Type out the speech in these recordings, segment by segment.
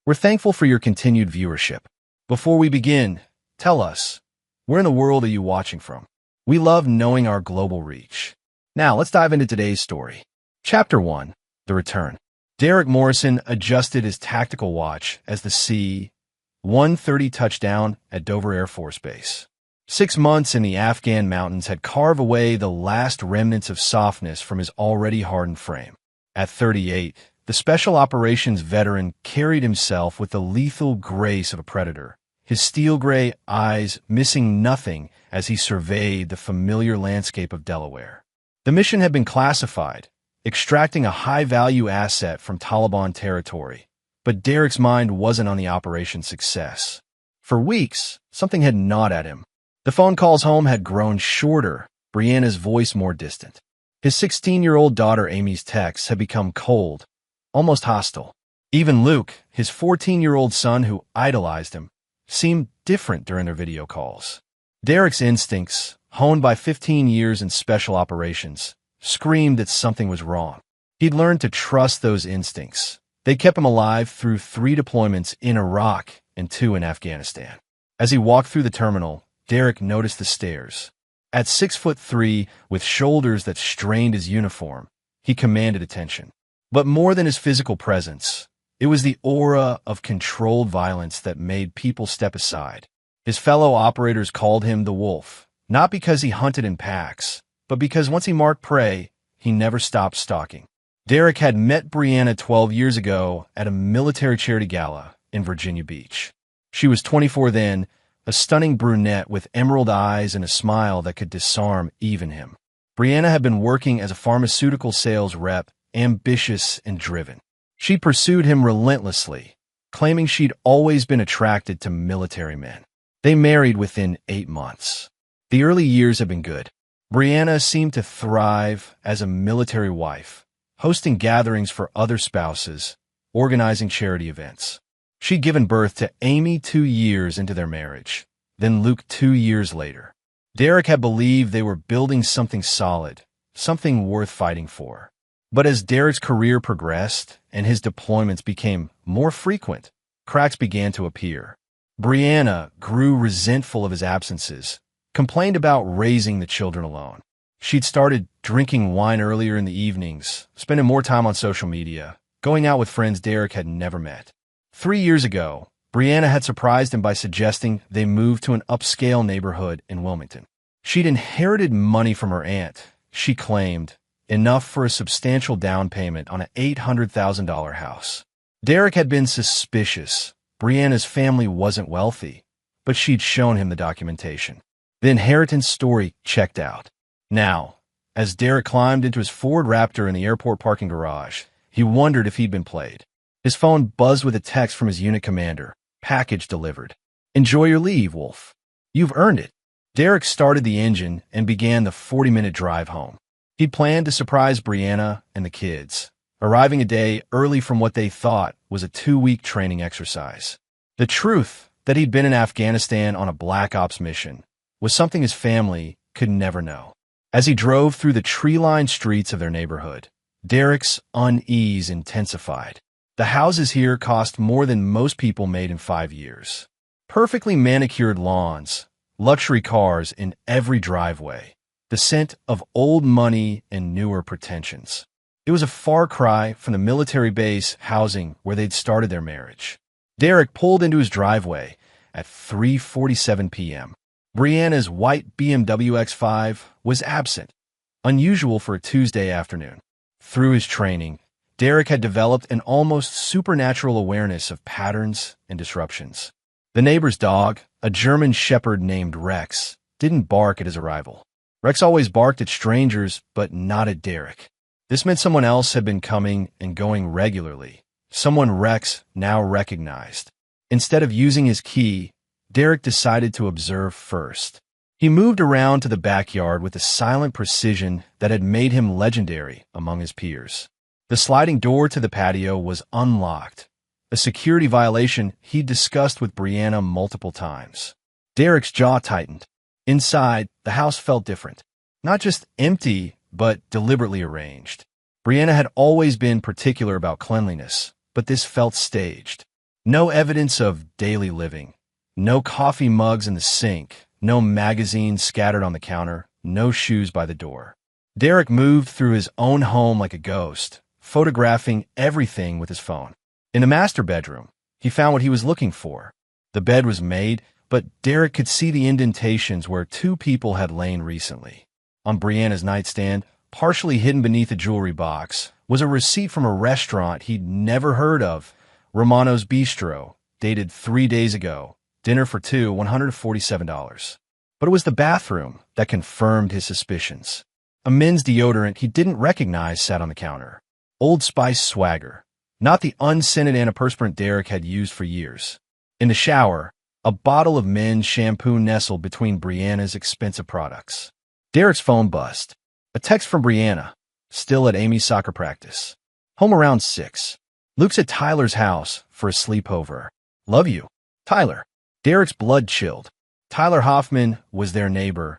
We're thankful for your continued viewership. Before we begin, tell us, where in the world are you watching from? We love knowing our global reach. Now, let's dive into today's story. Chapter 1, The Return. Derek Morrison adjusted his tactical watch as the C-130 touched down at Dover Air Force Base. 6 months in the Afghan mountains had carved away the last remnants of softness from his already hardened frame. At 38, the Special Operations veteran carried himself with the lethal grace of a predator, his steel-gray eyes missing nothing as he surveyed the familiar landscape of Delaware. The mission had been classified, extracting a high-value asset from Taliban territory, but Derek's mind wasn't on the operation's success. For weeks, something had gnawed at him. The phone calls home had grown shorter, Brianna's voice more distant. His 16-year-old daughter Amy's texts had become cold, almost hostile. Even Luke, his 14-year-old son who idolized him, seemed different during their video calls. Derek's instincts, honed by 15 years in special operations, screamed that something was wrong. He'd learned to trust those instincts. They kept him alive through 3 deployments in Iraq and 2 in Afghanistan. As he walked through the terminal, Derek noticed the stairs. At 6'3", with shoulders that strained his uniform, he commanded attention. But more than his physical presence, it was the aura of controlled violence that made people step aside. His fellow operators called him the Wolf, not because he hunted in packs, but because once he marked prey, he never stopped stalking. Derek had met Brianna 12 years ago at a military charity gala in Virginia Beach. She was 24 then, a stunning brunette with emerald eyes and a smile that could disarm even him. Brianna had been working as a pharmaceutical sales rep, ambitious and driven. She pursued him relentlessly, claiming she'd always been attracted to military men. They married within 8 months. The early years had been good. Brianna seemed to thrive as a military wife, hosting gatherings for other spouses, organizing charity events. She'd given birth to Amy 2 years into their marriage, then Luke 2 years later. Derek had believed they were building something solid, something worth fighting for. But as Derek's career progressed and his deployments became more frequent, cracks began to appear. Brianna grew resentful of his absences, complained about raising the children alone. She'd started drinking wine earlier in the evenings, spending more time on social media, going out with friends Derek had never met. 3 years ago, Brianna had surprised him by suggesting they move to an upscale neighborhood in Wilmington. She'd inherited money from her aunt, she claimed, enough for a substantial down payment on an $800,000 house. Derek had been suspicious. Brianna's family wasn't wealthy, but she'd shown him the documentation. The inheritance story checked out. Now, as Derek climbed into his Ford Raptor in the airport parking garage, he wondered if he'd been played. His phone buzzed with a text from his unit commander. Package delivered. Enjoy your leave, Wolf. You've earned it. Derek started the engine and began the 40-minute drive home. He'd planned to surprise Brianna and the kids, arriving a day early from what they thought was a 2-week training exercise. The truth that he'd been in Afghanistan on a Black Ops mission was something his family could never know. As he drove through the tree-lined streets of their neighborhood, Derek's unease intensified. The houses here cost more than most people made in 5 years. Perfectly manicured lawns, luxury cars in every driveway, the scent of old money and newer pretensions. It was a far cry from the military base housing where they'd started their marriage. Derek pulled into his driveway at 3:47 p.m. Brianna's white BMW X5 was absent, unusual for a Tuesday afternoon. Through his training, Derek had developed an almost supernatural awareness of patterns and disruptions. The neighbor's dog, a German shepherd named Rex, didn't bark at his arrival. Rex always barked at strangers, but not at Derek. This meant someone else had been coming and going regularly, someone Rex now recognized. Instead of using his key, Derek decided to observe first. He moved around to the backyard with a silent precision that had made him legendary among his peers. The sliding door to the patio was unlocked, a security violation he'd discussed with Brianna multiple times. Derek's jaw tightened. Inside, the house felt different. Not just empty, but deliberately arranged. Brianna had always been particular about cleanliness, but this felt staged. No evidence of daily living. No coffee mugs in the sink. No magazines scattered on the counter. No shoes by the door. Derek moved through his own home like a ghost, photographing everything with his phone. In the master bedroom, he found what he was looking for. The bed was made, but Derek could see the indentations where two people had lain recently. On Brianna's nightstand, partially hidden beneath a jewelry box, was a receipt from a restaurant he'd never heard of, Romano's Bistro, dated 3 days ago. Dinner for two, $147. But it was the bathroom that confirmed his suspicions. A men's deodorant he didn't recognize sat on the counter. Old Spice Swagger, not the unscented antiperspirant Derek had used for years. In the shower, a bottle of men's shampoo nestled between Brianna's expensive products. Derek's phone buzzed. A text from Brianna, still at Amy's soccer practice. Home around 6. Luke's at Tyler's house for a sleepover. Love you, Tyler. Derek's blood chilled. Tyler Hoffman was their neighbor,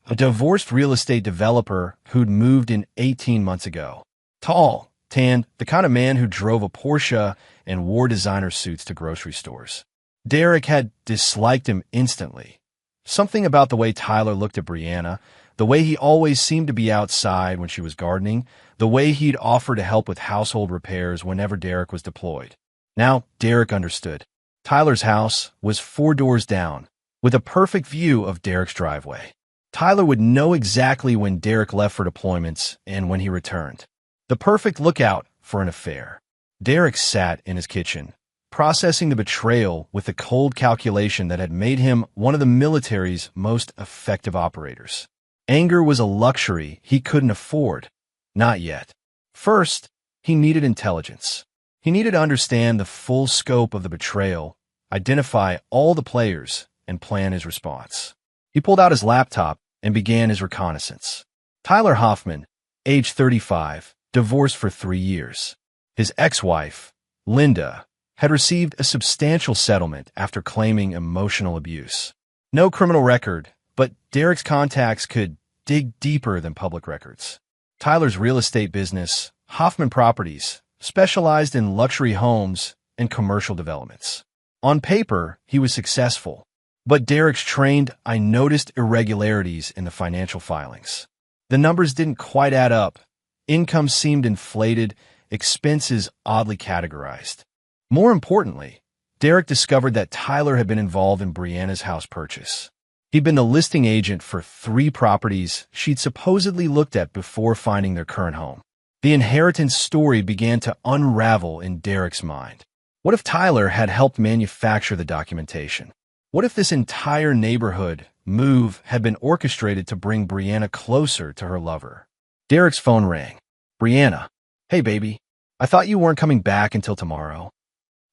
a divorced real estate developer who'd moved in 18 months ago. Tall, tanned, the kind of man who drove a Porsche and wore designer suits to grocery stores. Derek had disliked him instantly. Something about the way Tyler looked at Brianna, the way he always seemed to be outside when she was gardening, the way he'd offer to help with household repairs whenever Derek was deployed. Now Derek understood. Tyler's house was 4 doors down, with a perfect view of Derek's driveway. Tyler would know exactly when Derek left for deployments and when he returned. The perfect lookout for an affair. Derek sat in his kitchen, processing the betrayal with the cold calculation that had made him one of the military's most effective operators. Anger was a luxury he couldn't afford. Not yet. First, he needed intelligence. He needed to understand the full scope of the betrayal, identify all the players, and plan his response. He pulled out his laptop and began his reconnaissance. Tyler Hoffman, age 35, divorced for 3 years. His ex-wife, Linda, had received a substantial settlement after claiming emotional abuse. No criminal record, but Derek's contacts could dig deeper than public records. Tyler's real estate business, Hoffman Properties, specialized in luxury homes and commercial developments. On paper, he was successful, but Derek's trained eye noticed irregularities in the financial filings. The numbers didn't quite add up. Income seemed inflated, expenses oddly categorized. More importantly, Derek discovered that Tyler had been involved in Brianna's house purchase. He'd been the listing agent for 3 properties she'd supposedly looked at before finding their current home. The inheritance story began to unravel in Derek's mind. What if Tyler had helped manufacture the documentation? What if this entire neighborhood move had been orchestrated to bring Brianna closer to her lover? Derek's phone rang. Brianna, hey baby, I thought you weren't coming back until tomorrow.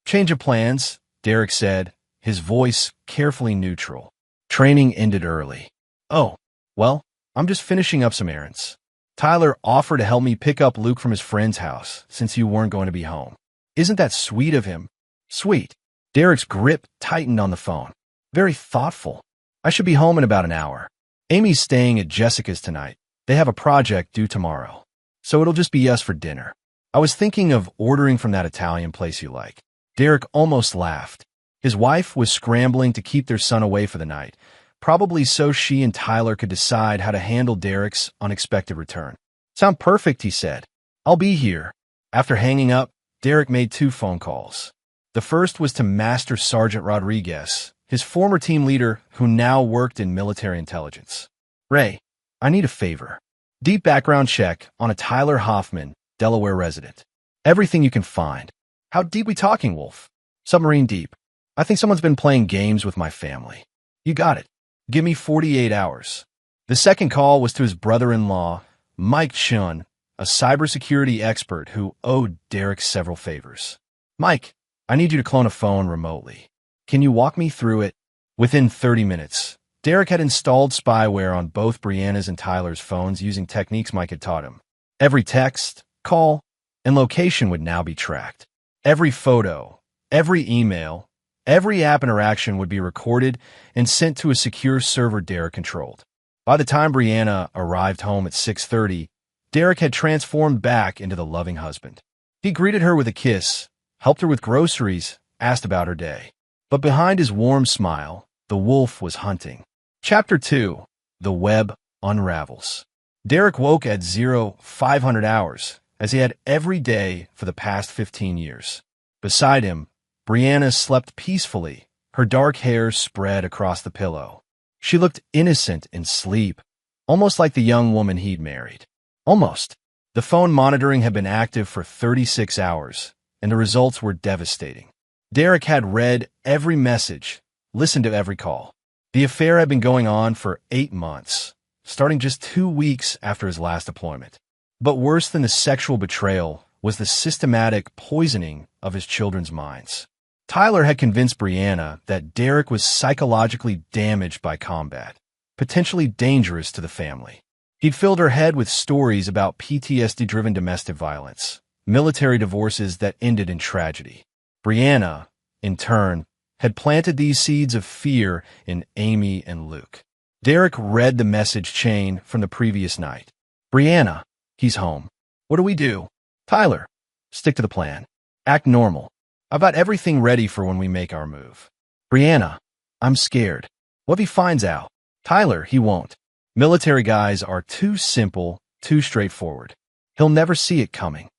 Change of plans, Derek said, his voice carefully neutral. Training ended early. Oh, well, I'm just finishing up some errands. Tyler offered to help me pick up Luke from his friend's house since you weren't going to be home. Isn't that sweet of him? Sweet. Derek's grip tightened on the phone. Very thoughtful. I should be home in about an hour. Amy's staying at Jessica's tonight. They have a project due tomorrow. So it'll just be us for dinner. I was thinking of ordering from that Italian place you like. Derek almost laughed. His wife was scrambling to keep their son away for the night, probably so she and Tyler could decide how to handle Derek's unexpected return. Sound perfect, he said. I'll be here. After hanging up, Derek made 2 phone calls. The first was to Master Sergeant Rodriguez, his former team leader who now worked in military intelligence. Ray, I need a favor. Deep background check on a Tyler Hoffman, Delaware resident. Everything you can find. How deep we talking, Wolf? Submarine deep. I think someone's been playing games with my family. You got it. Give me 48 hours. The second call was to his brother-in-law, Mike Chun, a cybersecurity expert who owed Derek several favors. Mike, I need you to clone a phone remotely. Can you walk me through it? Within 30 minutes, Derek had installed spyware on both Brianna's and Tyler's phones using techniques Mike had taught him. Every text, call, and location would now be tracked. Every photo, every email, every app interaction would be recorded and sent to a secure server Derek controlled. By the time Brianna arrived home at 6:30, Derek had transformed back into the loving husband. He greeted her with a kiss, helped her with groceries, asked about her day. But behind his warm smile, the wolf was hunting. Chapter 2. The Web Unravels. Derek woke at 0500 hours, as he had every day for the past 15 years. Beside him, Brianna slept peacefully, her dark hair spread across the pillow. She looked innocent in sleep, almost like the young woman he'd married. Almost. The phone monitoring had been active for 36 hours, and the results were devastating. Derek had read every message, listened to every call. The affair had been going on for 8 months, starting just 2 weeks after his last deployment. But worse than the sexual betrayal was the systematic poisoning of his children's minds. Tyler had convinced Brianna that Derek was psychologically damaged by combat, potentially dangerous to the family. He'd filled her head with stories about PTSD-driven domestic violence, military divorces that ended in tragedy. Brianna, in turn, had planted these seeds of fear in Amy and Luke. Derek read the message chain from the previous night. Brianna, he's home. What do we do? Tyler, stick to the plan. Act normal. I've got everything ready for when we make our move. Brianna, I'm scared. What if he finds out? Tyler, he won't. Military guys are too simple, too straightforward. He'll never see it coming.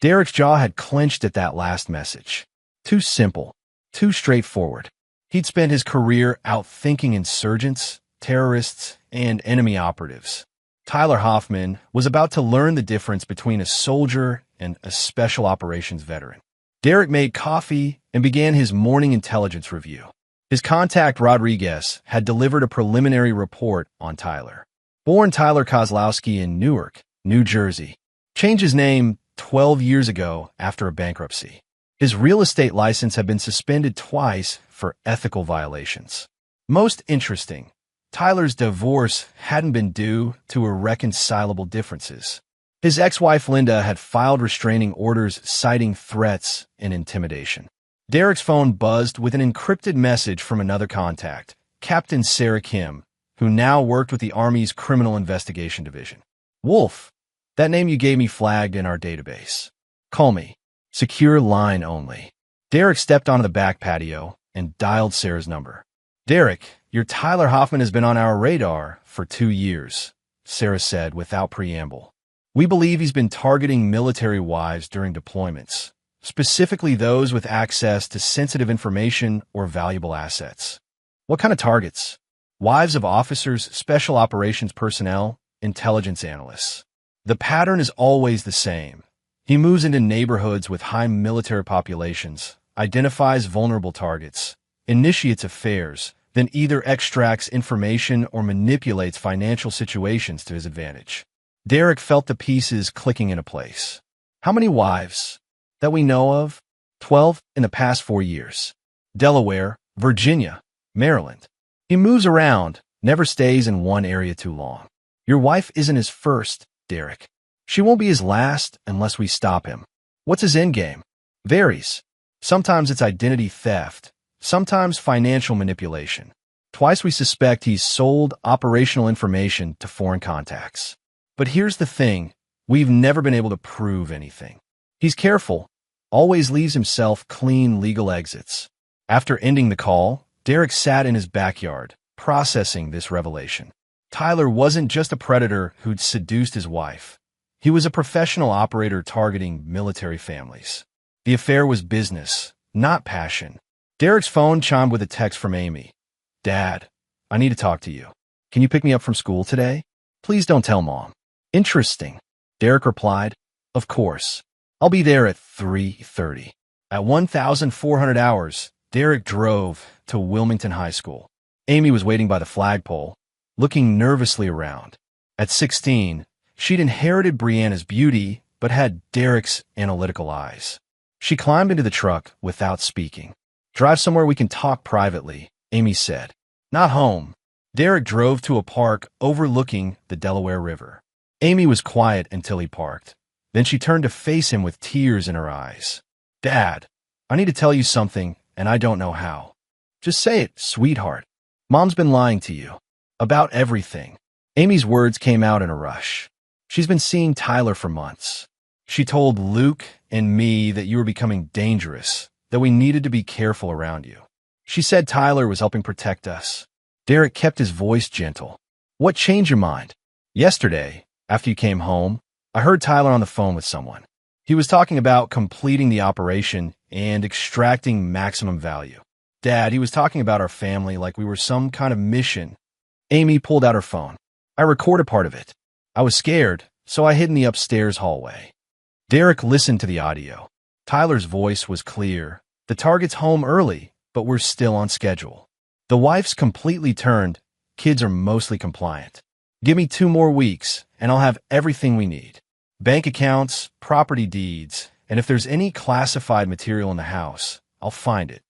Derek's jaw had clenched at that last message. Too simple, too straightforward. He'd spent his career outthinking insurgents, terrorists, and enemy operatives. Tyler Hoffman was about to learn the difference between a soldier and a special operations veteran. Derek made coffee and began his morning intelligence review. His contact, Rodriguez, had delivered a preliminary report on Tyler. Born Tyler Kozlowski in Newark, New Jersey. Changed his name 12 years ago after a bankruptcy. His real estate license had been suspended twice for ethical violations. Most interesting, Tyler's divorce hadn't been due to irreconcilable differences. His ex-wife Linda had filed restraining orders citing threats and intimidation. Derek's phone buzzed with an encrypted message from another contact, Captain Sarah Kim, who now worked with the Army's Criminal Investigation Division. Wolf, that name you gave me flagged in our database. Call me. Secure line only. Derek stepped onto the back patio and dialed Sarah's number. Derek, your Tyler Hoffman has been on our radar for 2 years, Sarah said without preamble. We believe he's been targeting military wives during deployments, specifically those with access to sensitive information or valuable assets. What kind of targets? Wives of officers, special operations personnel, intelligence analysts. The pattern is always the same. He moves into neighborhoods with high military populations, identifies vulnerable targets, initiates affairs, then either extracts information or manipulates financial situations to his advantage. Derek felt the pieces clicking into place. How many wives? That we know of? 12 in the past 4 years. Delaware, Virginia, Maryland. He moves around, never stays in one area too long. Your wife isn't his first, Derek. She won't be his last unless we stop him. What's his endgame? Varies. Sometimes it's identity theft, sometimes financial manipulation. Twice we suspect he's sold operational information to foreign contacts. But here's the thing, we've never been able to prove anything. He's careful, always leaves himself clean legal exits. After ending the call, Derek sat in his backyard, processing this revelation. Tyler wasn't just a predator who'd seduced his wife. He was a professional operator targeting military families. The affair was business, not passion. Derek's phone chimed with a text from Amy. Dad, I need to talk to you. Can you pick me up from school today? Please don't tell Mom. Interesting. Derek replied, Of course. I'll be there at 3:30. At 1,400 hours, Derek drove to Wilmington High School. Amy was waiting by the flagpole, looking nervously around. At 16, she'd inherited Brianna's beauty, but had Derek's analytical eyes. She climbed into the truck without speaking. Drive somewhere we can talk privately, Amy said. Not home. Derek drove to a park overlooking the Delaware River. Amy was quiet until he parked. Then she turned to face him with tears in her eyes. Dad, I need to tell you something, and I don't know how. Just say it, sweetheart. Mom's been lying to you. About everything. Amy's words came out in a rush. She's been seeing Tyler for months. She told Luke and me that you were becoming dangerous, that we needed to be careful around you. She said Tyler was helping protect us. Derek kept his voice gentle. What changed your mind? Yesterday, after you came home, I heard Tyler on the phone with someone. He was talking about completing the operation and extracting maximum value. Dad, he was talking about our family like we were some kind of mission. Amy pulled out her phone. I recorded part of it. I was scared, so I hid in the upstairs hallway. Derek listened to the audio. Tyler's voice was clear. The target's home early, but we're still on schedule. The wife's completely turned. Kids are mostly compliant. Give me 2 more weeks, and I'll have everything we need. Bank accounts, property deeds, and if there's any classified material in the house, I'll find it.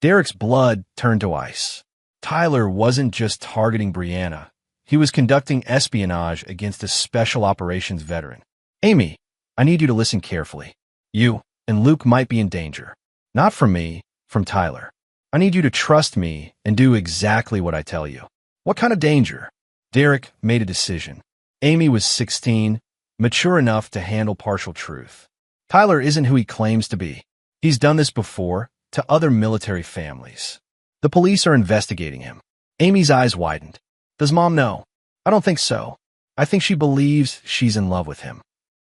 Derek's blood turned to ice. Tyler wasn't just targeting Brianna. He was conducting espionage against a special operations veteran. Amy, I need you to listen carefully. You and Luke might be in danger. Not from me, from Tyler. I need you to trust me and do exactly what I tell you. What kind of danger? Derek made a decision. Amy was 16, mature enough to handle partial truth. Tyler isn't who he claims to be. He's done this before to other military families. The police are investigating him. Amy's eyes widened. Does Mom know? I don't think so. I think she believes she's in love with him.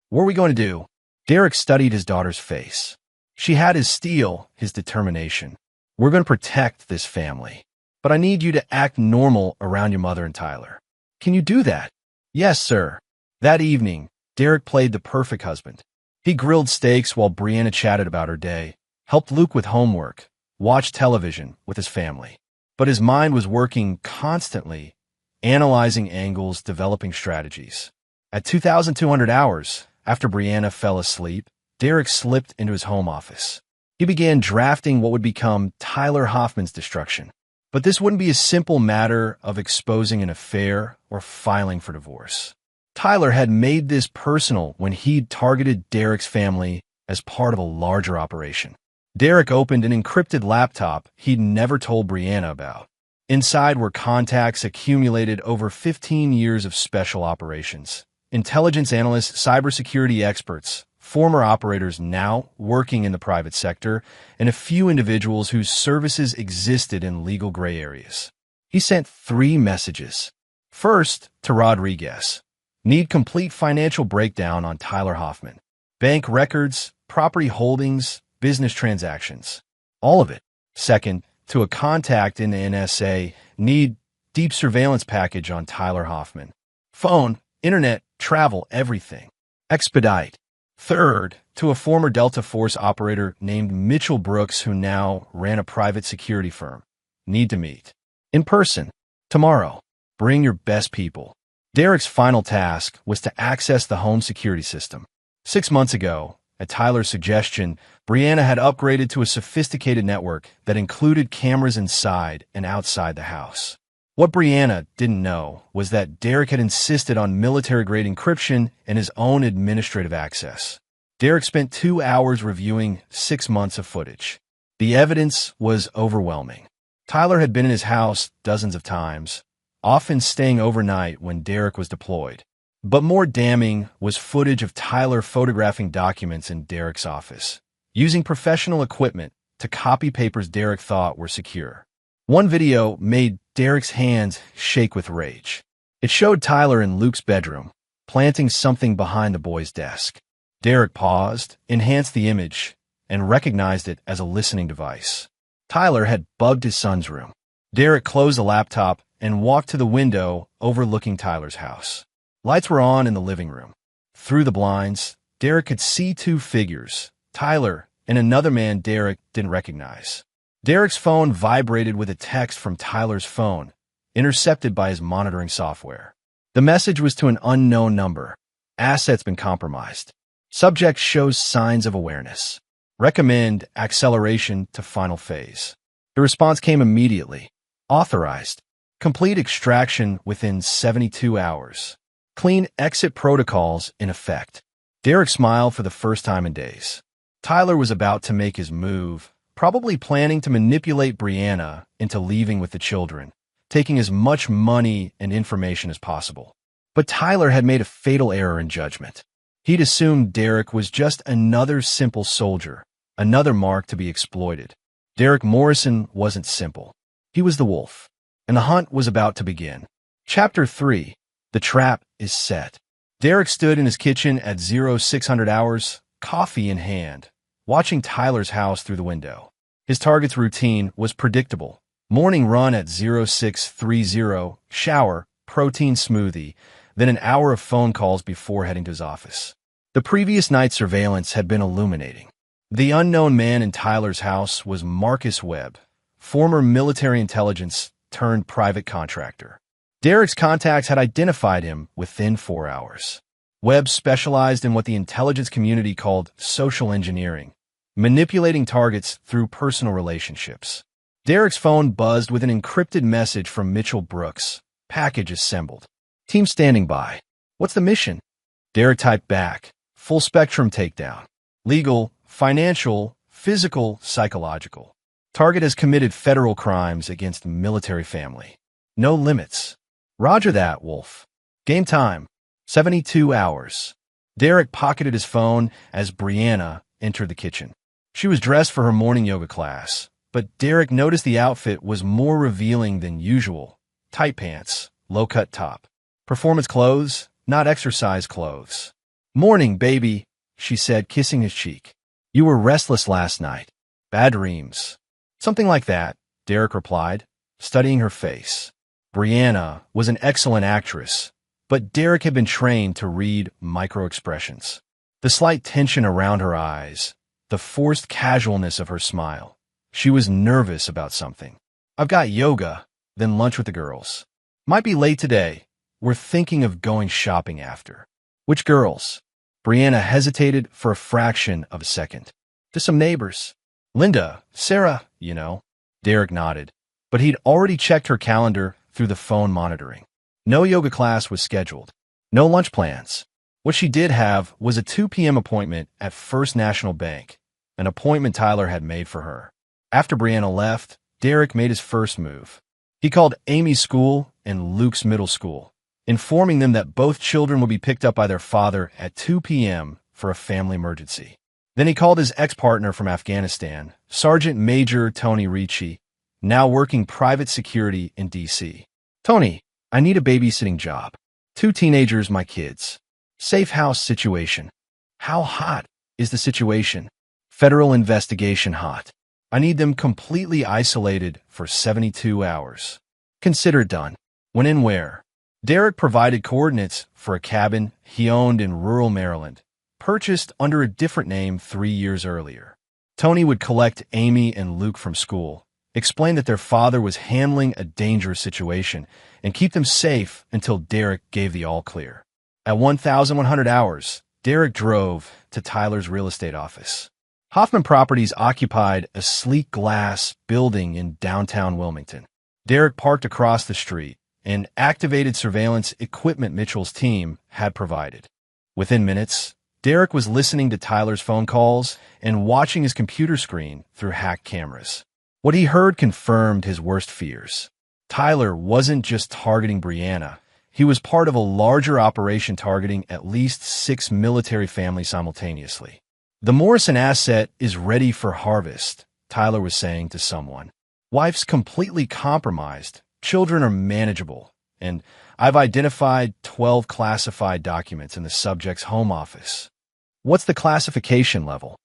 What are we going to do? Derek studied his daughter's face. She had his steel, his determination. We're going to protect this family. But I need you to act normal around your mother and Tyler. Can you do that? Yes, sir. That evening, Derek played the perfect husband. He grilled steaks while Brianna chatted about her day, helped Luke with homework, watched television with his family. But his mind was working constantly, analyzing angles, developing strategies. At 2,200 hours, after Brianna fell asleep, Derek slipped into his home office. He began drafting what would become Tyler Hoffman's destruction. But this wouldn't be a simple matter of exposing an affair or filing for divorce. Tyler had made this personal when he'd targeted Derek's family as part of a larger operation. Derek opened an encrypted laptop he'd never told Brianna about. Inside were contacts accumulated over 15 years of special operations. Intelligence analysts, cybersecurity experts, former operators now working in the private sector, and a few individuals whose services existed in legal gray areas. He sent 3 messages. First, to Rodriguez. Need complete financial breakdown on Tyler Hoffman. Bank records, property holdings, business transactions. All of it. Second, to a contact in the NSA. Need deep surveillance package on Tyler Hoffman. Phone, internet, travel, everything. Expedite. Third, to a former Delta Force operator named Mitchell Brooks who now ran a private security firm. Need to meet. In person. Tomorrow. Bring your best people. Derek's final task was to access the home security system. 6 months ago, at Tyler's suggestion, Brianna had upgraded to a sophisticated network that included cameras inside and outside the house. What Brianna didn't know was that Derek had insisted on military-grade encryption and his own administrative access. Derek spent 2 hours reviewing 6 months of footage. The evidence was overwhelming. Tyler had been in his house dozens of times, often staying overnight when Derek was deployed. But more damning was footage of Tyler photographing documents in Derek's office, using professional equipment to copy papers Derek thought were secure. One video made Derek's hands shake with rage. It showed Tyler in Luke's bedroom, planting something behind the boy's desk. Derek paused, enhanced the image, and recognized it as a listening device. Tyler had bugged his son's room. Derek closed the laptop and walked to the window overlooking Tyler's house. Lights were on in the living room. Through the blinds, Derek could see 2 figures, Tyler and another man Derek didn't recognize. Derek's phone vibrated with a text from Tyler's phone, intercepted by his monitoring software. The message was to an unknown number. Assets been compromised. Subject shows signs of awareness. Recommend acceleration to final phase. The response came immediately. Authorized. Complete extraction within 72 hours. Clean exit protocols in effect. Derek smiled for the first time in days. Tyler was about to make his move, probably planning to manipulate Brianna into leaving with the children, taking as much money and information as possible. But Tyler had made a fatal error in judgment. He'd assumed Derek was just another simple soldier, another mark to be exploited. Derek Morrison wasn't simple. He was the wolf, and the hunt was about to begin. Chapter 3. The Trap is Set. Derek stood in his kitchen at 0600 hours, coffee in hand, watching Tyler's house through the window. His target's routine was predictable. Morning run at 0630, shower, protein smoothie, then an hour of phone calls before heading to his office. The previous night's surveillance had been illuminating. The unknown man in Tyler's house was Marcus Webb, former military intelligence turned private contractor. Derek's contacts had identified him within 4 hours. Webb specialized in what the intelligence community called social engineering, manipulating targets through personal relationships. Derek's phone buzzed with an encrypted message from Mitchell Brooks. Package assembled. Team standing by. What's the mission? Derek typed back. Full spectrum takedown. Legal, financial, physical, psychological. Target has committed federal crimes against military family. No limits. Roger that, Wolf. Game time. 72 hours. Derek pocketed his phone as Brianna entered the kitchen. She was dressed for her morning yoga class, but Derek noticed the outfit was more revealing than usual. Tight pants, low-cut top. Performance clothes, not exercise clothes. Morning, baby, she said, kissing his cheek. You were restless last night. Bad dreams. Something like that, Derek replied, studying her face. Brianna was an excellent actress, but Derek had been trained to read micro-expressions. The slight tension around her eyes, the forced casualness of her smile. She was nervous about something. I've got yoga, then lunch with the girls. Might be late today. We're thinking of going shopping after. Which girls? Brianna hesitated for a fraction of a second. To some neighbors. Linda, Sarah, you know. Derek nodded, but he'd already checked her calendar through the phone monitoring. No yoga class was scheduled. No lunch plans. What she did have was a 2 p.m. appointment at First National Bank, an appointment Tyler had made for her. After Brianna left, Derek made his first move. He called Amy's school and Luke's middle school, informing them that both children would be picked up by their father at 2 p.m. for a family emergency. Then he called his ex-partner from Afghanistan, Sergeant Major Tony Ricci, now working private security in D.C. Tony, I need a babysitting job. 2 teenagers, my kids. Safe house situation. How hot is the situation? Federal investigation hot. I need them completely isolated for 72 hours. Consider it done. When and where? Derek provided coordinates for a cabin he owned in rural Maryland, purchased under a different name 3 years earlier. Tony would collect Amy and Luke from school, explain that their father was handling a dangerous situation, and keep them safe until Derek gave the all-clear. At 1,100 hours, Derek drove to Tyler's real estate office. Hoffman Properties occupied a sleek glass building in downtown Wilmington. Derek parked across the street and activated surveillance equipment Mitchell's team had provided. Within minutes, Derek was listening to Tyler's phone calls and watching his computer screen through hacked cameras. What he heard confirmed his worst fears. Tyler wasn't just targeting Brianna. He was part of a larger operation targeting at least 6 military families simultaneously. The Morrison asset is ready for harvest, Tyler was saying to someone. Wife's completely compromised, children are manageable, and I've identified 12 classified documents in the subject's home office. What's the classification level?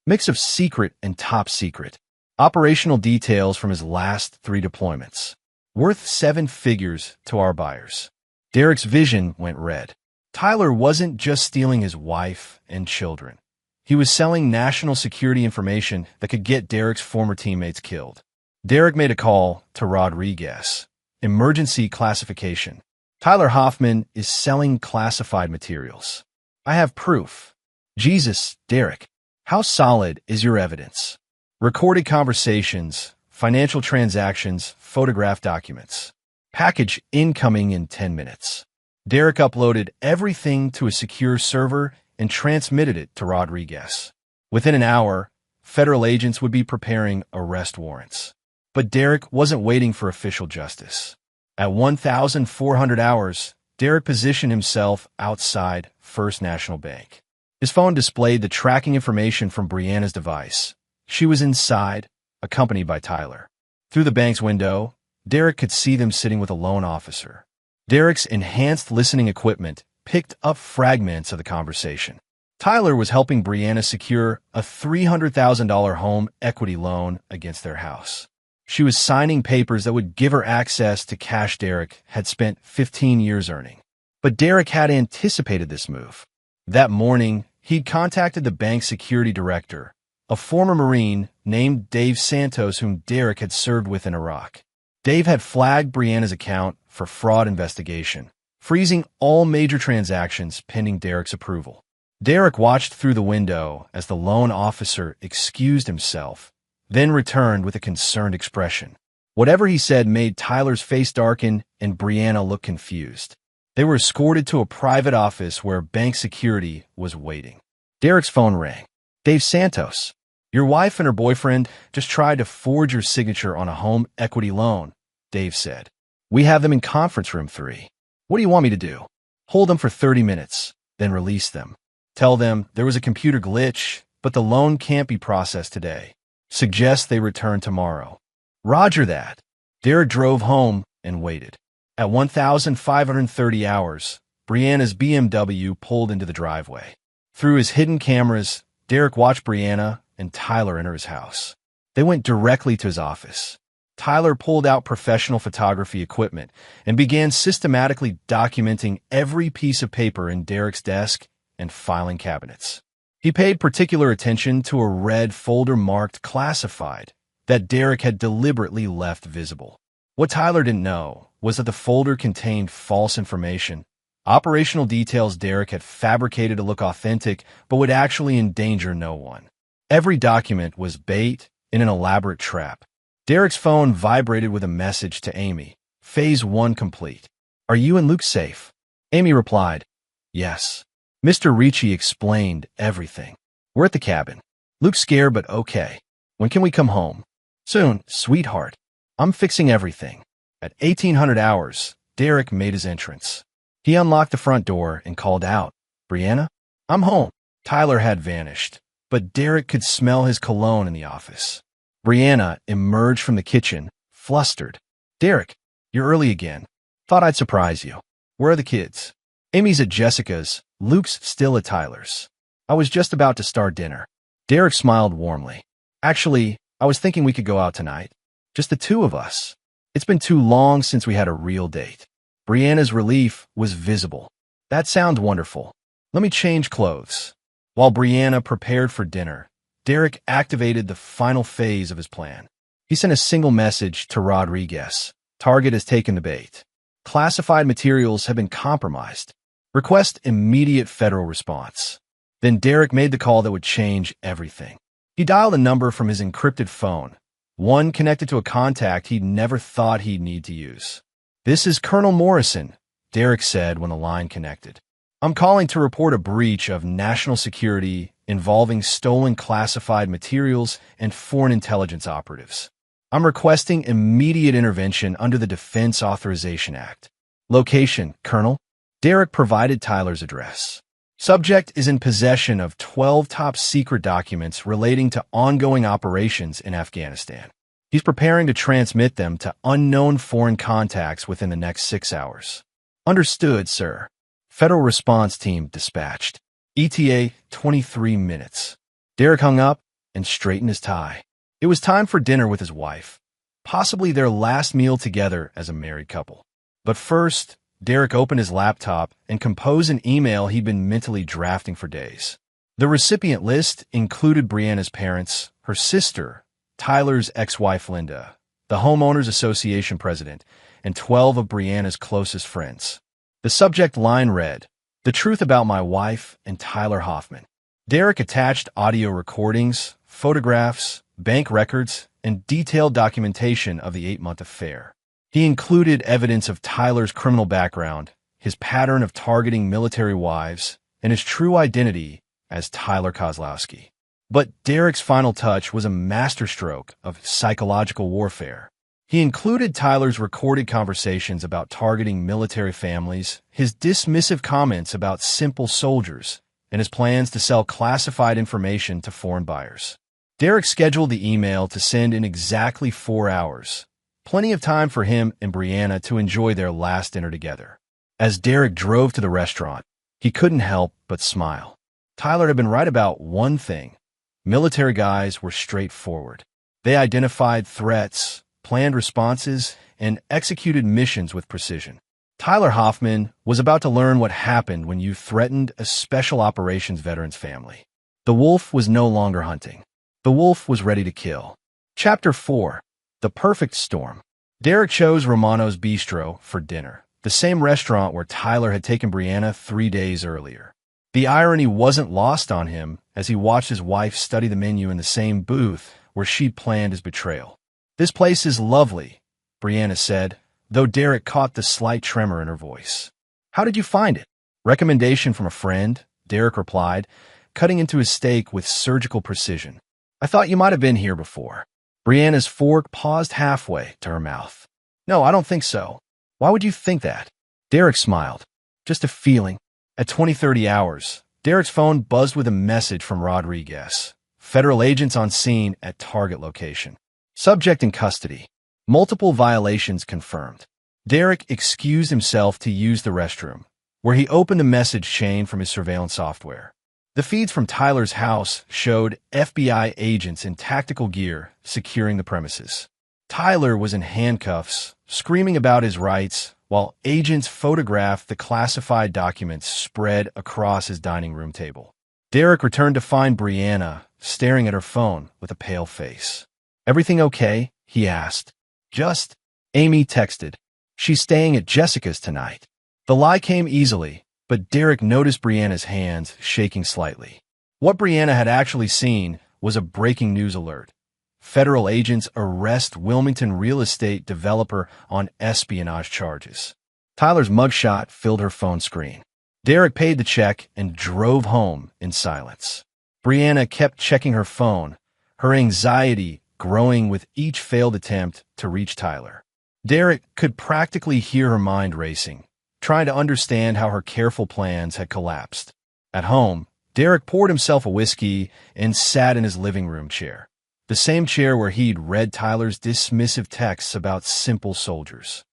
Mix of secret and top secret. Operational details from his last 3 deployments. Worth 7 figures to our buyers. Derek's vision went red. Tyler wasn't just stealing his wife and children. He was selling national security information that could get Derek's former teammates killed. Derek made a call to Rodriguez. Emergency classification. Tyler Hoffman is selling classified materials. I have proof. Jesus, Derek, how solid is your evidence? Recorded conversations, financial transactions, photograph documents. Package incoming in 10 minutes. Derek uploaded everything to a secure server and transmitted it to Rodriguez. Within an hour, federal agents would be preparing arrest warrants. But Derek wasn't waiting for official justice. At 1,400 hours, Derek positioned himself outside First National Bank. His phone displayed the tracking information from Brianna's device, She was inside, accompanied by Tyler. Through the bank's window, Derek could see them sitting with a loan officer. Derek's enhanced listening equipment picked up fragments of the conversation. Tyler was helping Brianna secure a $300,000 home equity loan against their house. She was signing papers that would give her access to cash Derek had spent 15 years earning. But Derek had anticipated this move. That morning, he'd contacted the bank's security director, a former Marine named Dave Santos whom Derek had served with in Iraq. Dave had flagged Brianna's account for fraud investigation, freezing all major transactions pending Derek's approval. Derek watched through the window as the loan officer excused himself, then returned with a concerned expression. Whatever he said made Tyler's face darken and Brianna look confused. They were escorted to a private office where bank security was waiting. Derek's phone rang. Dave Santos, your wife and her boyfriend just tried to forge your signature on a home equity loan, Dave said. We have them in conference room 3. What do you want me to do? Hold them for 30 minutes, then release them. Tell them there was a computer glitch, but the loan can't be processed today. Suggest they return tomorrow. Roger that. Derek drove home and waited. At 1,530 hours, Brianna's BMW pulled into the driveway. Through his hidden cameras, Derek watched Brianna and Tyler enter his house. They went directly to his office. Tyler pulled out professional photography equipment and began systematically documenting every piece of paper in Derek's desk and filing cabinets. He paid particular attention to a red folder marked classified that Derek had deliberately left visible. What Tyler didn't know was that the folder contained false information, operational details Derek had fabricated to look authentic but would actually endanger no one. Every document was bait in an elaborate trap. Derek's phone vibrated with a message to Amy. Phase 1 complete. Are you and Luke safe? Amy replied, yes. Mr. Ricci explained everything. We're at the cabin. Luke's scared but okay. When can we come home? Soon, sweetheart. I'm fixing everything. At 1800 hours, Derek made his entrance. He unlocked the front door and called out, Brianna? I'm home. Tyler had vanished, but Derek could smell his cologne in the office. Brianna emerged from the kitchen, flustered. Derek, you're early again. Thought I'd surprise you. Where are the kids? Amy's at Jessica's. Luke's still at Tyler's. I was just about to start dinner. Derek smiled warmly. Actually, I was thinking we could go out tonight. Just the two of us. It's been too long since we had a real date. Brianna's relief was visible. That sounds wonderful. Let me change clothes. While Brianna prepared for dinner, Derek activated the final phase of his plan. He sent a single message to Rodriguez. Target has taken the bait. Classified materials have been compromised. Request immediate federal response. Then Derek made the call that would change everything. He dialed a number from his encrypted phone, one connected to a contact he'd never thought he'd need to use. This is Colonel Morrison, Derek said when the line connected. I'm calling to report a breach of national security involving stolen classified materials and foreign intelligence operatives. I'm requesting immediate intervention under the Defense Authorization Act. Location, Colonel. Derek provided Tyler's address. Subject is in possession of 12 top-secret documents relating to ongoing operations in Afghanistan. He's preparing to transmit them to unknown foreign contacts within the next 6 hours. Understood, sir. Federal Response Team dispatched. ETA 23 minutes. Derek hung up and straightened his tie. It was time for dinner with his wife, possibly their last meal together as a married couple. But first, Derek opened his laptop and composed an email he'd been mentally drafting for days. The recipient list included Brianna's parents, her sister, Tyler's ex-wife Linda, the Homeowners Association president, and 12 of Brianna's closest friends. The subject line read, The Truth About My Wife and Tyler Hoffman. Derek attached audio recordings, photographs, bank records, and detailed documentation of the 8-month affair. He included evidence of Tyler's criminal background, his pattern of targeting military wives, and his true identity as Tyler Kozlowski. But Derek's final touch was a masterstroke of psychological warfare. He included Tyler's recorded conversations about targeting military families, his dismissive comments about simple soldiers, and his plans to sell classified information to foreign buyers. Derek scheduled the email to send in exactly 4 hours. Plenty of time for him and Brianna to enjoy their last dinner together. As Derek drove to the restaurant, he couldn't help but smile. Tyler had been right about one thing. Military guys were straightforward. They identified threats, planned responses, and executed missions with precision. Tyler Hoffman was about to learn what happened when you threatened a special operations veteran's family. The wolf was no longer hunting. The wolf was ready to kill. Chapter 4. The Perfect Storm. Derek chose Romano's Bistro for dinner, the same restaurant where Tyler had taken Brianna 3 days earlier. The irony wasn't lost on him as he watched his wife study the menu in the same booth where she'd planned his betrayal. "This place is lovely," Brianna said, though Derek caught the slight tremor in her voice. "How did you find it?" "Recommendation from a friend," Derek replied, cutting into his steak with surgical precision. "I thought you might have been here before." Brianna's fork paused halfway to her mouth. "No, I don't think so." "Why would you think that?" Derek smiled. "Just a feeling." At 20:30 hours, Derek's phone buzzed with a message from Rodriguez. Federal agents on scene at target location. Subject in custody. Multiple violations confirmed. Derek excused himself to use the restroom, where he opened the message chain from his surveillance software. The feeds from Tyler's house showed FBI agents in tactical gear securing the premises. Tyler was in handcuffs, screaming about his rights, while agents photographed the classified documents spread across his dining room table. Derek returned to find Brianna staring at her phone with a pale face. "Everything okay?" he asked. "Just," Amy texted. "She's staying at Jessica's tonight." The lie came easily, but Derek noticed Brianna's hands shaking slightly. What Brianna had actually seen was a breaking news alert. Federal agents arrest Wilmington real estate developer on espionage charges. Tyler's mugshot filled her phone screen. Derek paid the check and drove home in silence. Brianna kept checking her phone, her anxiety growing with each failed attempt to reach Tyler. Derek could practically hear her mind racing, trying to understand how her careful plans had collapsed. At home, Derek poured himself a whiskey and sat in his living room chair, the same chair where he'd read Tyler's dismissive texts about simple soldiers.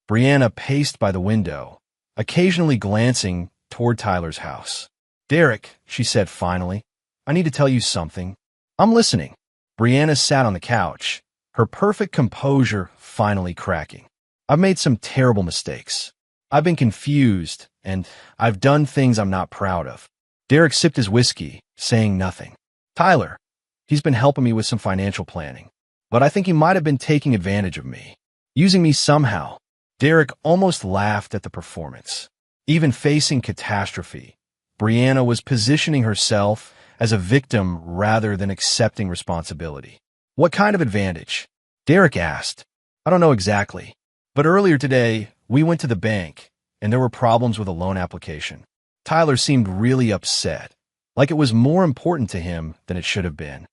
Brianna paced by the window, occasionally glancing toward Tyler's house. "Derek," she said finally, "I need to tell you something." "I'm listening." Brianna sat on the couch, her perfect composure finally cracking. "I've made some terrible mistakes. I've been confused, and I've done things I'm not proud of." Derek sipped his whiskey, saying nothing. "Tyler, he's been helping me with some financial planning, but I think he might have been taking advantage of me, using me somehow." Derek almost laughed at the performance. Even facing catastrophe, Brianna was positioning herself as a victim rather than accepting responsibility. "What kind of advantage?" Derek asked. "I don't know exactly, but earlier today, we went to the bank, and there were problems with a loan application." Tyler seemed really upset, like it was more important to him than it should have been.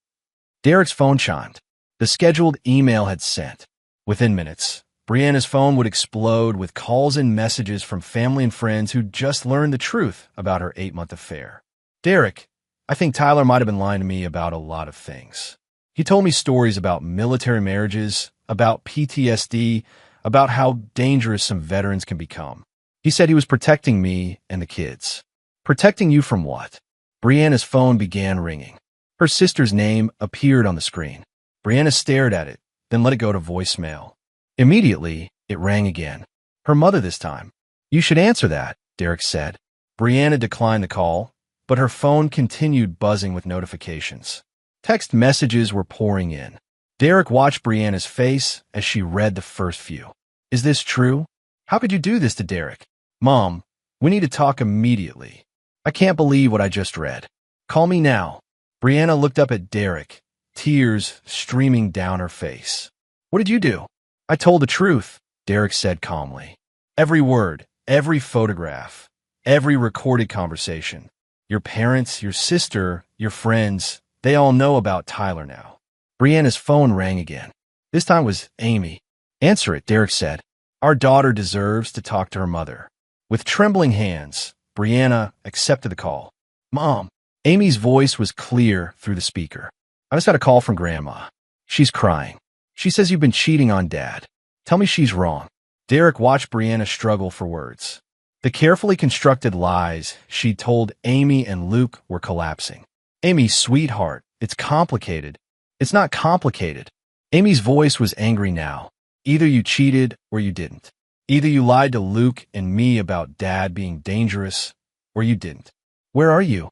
Derek's phone chimed. The scheduled email had sent. Within minutes, Brianna's phone would explode with calls and messages from family and friends who'd just learned the truth about her 8-month affair. "Derek, I think Tyler might have been lying to me about a lot of things. He told me stories about military marriages, about PTSD, about how dangerous some veterans can become. He said he was protecting me and the kids." "Protecting you from what?" Brianna's phone began ringing. Her sister's name appeared on the screen. Brianna stared at it, then let it go to voicemail. Immediately, it rang again. Her mother this time. "You should answer that," Derek said. Brianna declined the call, but her phone continued buzzing with notifications. Text messages were pouring in. Derek watched Brianna's face as she read the first few. "Is this true? How could you do this to Derek? Mom, we need to talk immediately. I can't believe what I just read. Call me now." Brianna looked up at Derek, tears streaming down her face. "What did you do?" "I told the truth," Derek said calmly. "Every word, every photograph, every recorded conversation. Your parents, your sister, your friends, they all know about Tyler now." Brianna's phone rang again. This time was Amy. "Answer it," Derek said. "Our daughter deserves to talk to her mother." With trembling hands, Brianna accepted the call. "Mom." Amy's voice was clear through the speaker. I just got a call from Grandma. She's crying. She says you've been cheating on Dad. Tell me she's wrong. Derek watched Brianna struggle for words. The carefully constructed lies she'd told Amy and Luke were collapsing. Amy, sweetheart, it's complicated. It's not complicated. Amy's voice was angry now. Either you cheated or you didn't. Either you lied to Luke and me about Dad being dangerous, or you didn't. Where are you?